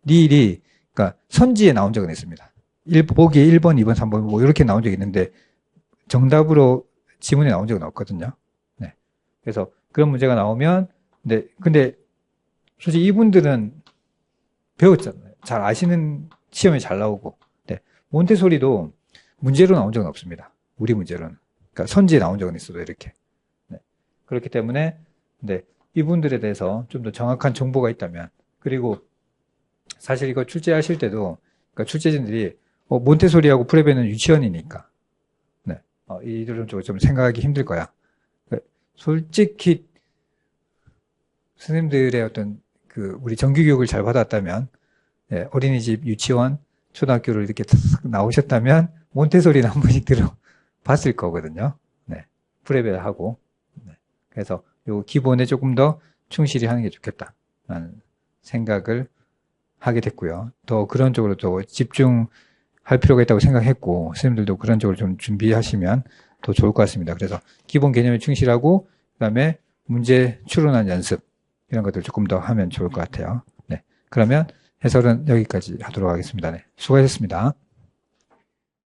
니일이 그러니까 선지에 나온 적은 있습니다. 보기에 1번, 2번, 3번 뭐 이렇게 나온 적이 있는데 정답으로 지문에 나온 적은 없거든요. 네. 그래서 그런 문제가 나오면 근데 솔직히 이분들은 배웠잖아요. 잘 아시는 시험에 잘 나오고. 네. 몬테소리도 문제로 나온 적은 없습니다. 우리 문제로는. 그러니까 선지에 나온 적은 있어도 이렇게. 네. 그렇기 때문에 이분들에 대해서 좀 더 정확한 정보가 있다면, 그리고 사실 이거 출제하실 때도 그러니까 출제진들이 몬테소리하고 프레베는 유치원이니까 이들은 좀 생각하기 힘들 거야. 솔직히 선생님들의 어떤 우리 정규교육을 잘 받았다면 어린이집, 유치원, 초등학교를 이렇게 나오셨다면 몬테소리는 한 번씩 들어봤을 거거든요. 네. 프레베하고. 네. 그래서 요 기본에 조금 더 충실히 하는 게 좋겠다라는 생각을 하게 됐고요. 더 그런 쪽으로 더 집중할 필요가 있다고 생각했고, 선생님들도 그런 쪽으로 좀 준비하시면 더 좋을 것 같습니다. 그래서 기본 개념에 충실하고, 그 다음에 문제 추론한 연습, 이런 것들 조금 더 하면 좋을 것 같아요. 네. 그러면 해설은 여기까지 하도록 하겠습니다. 네. 수고하셨습니다.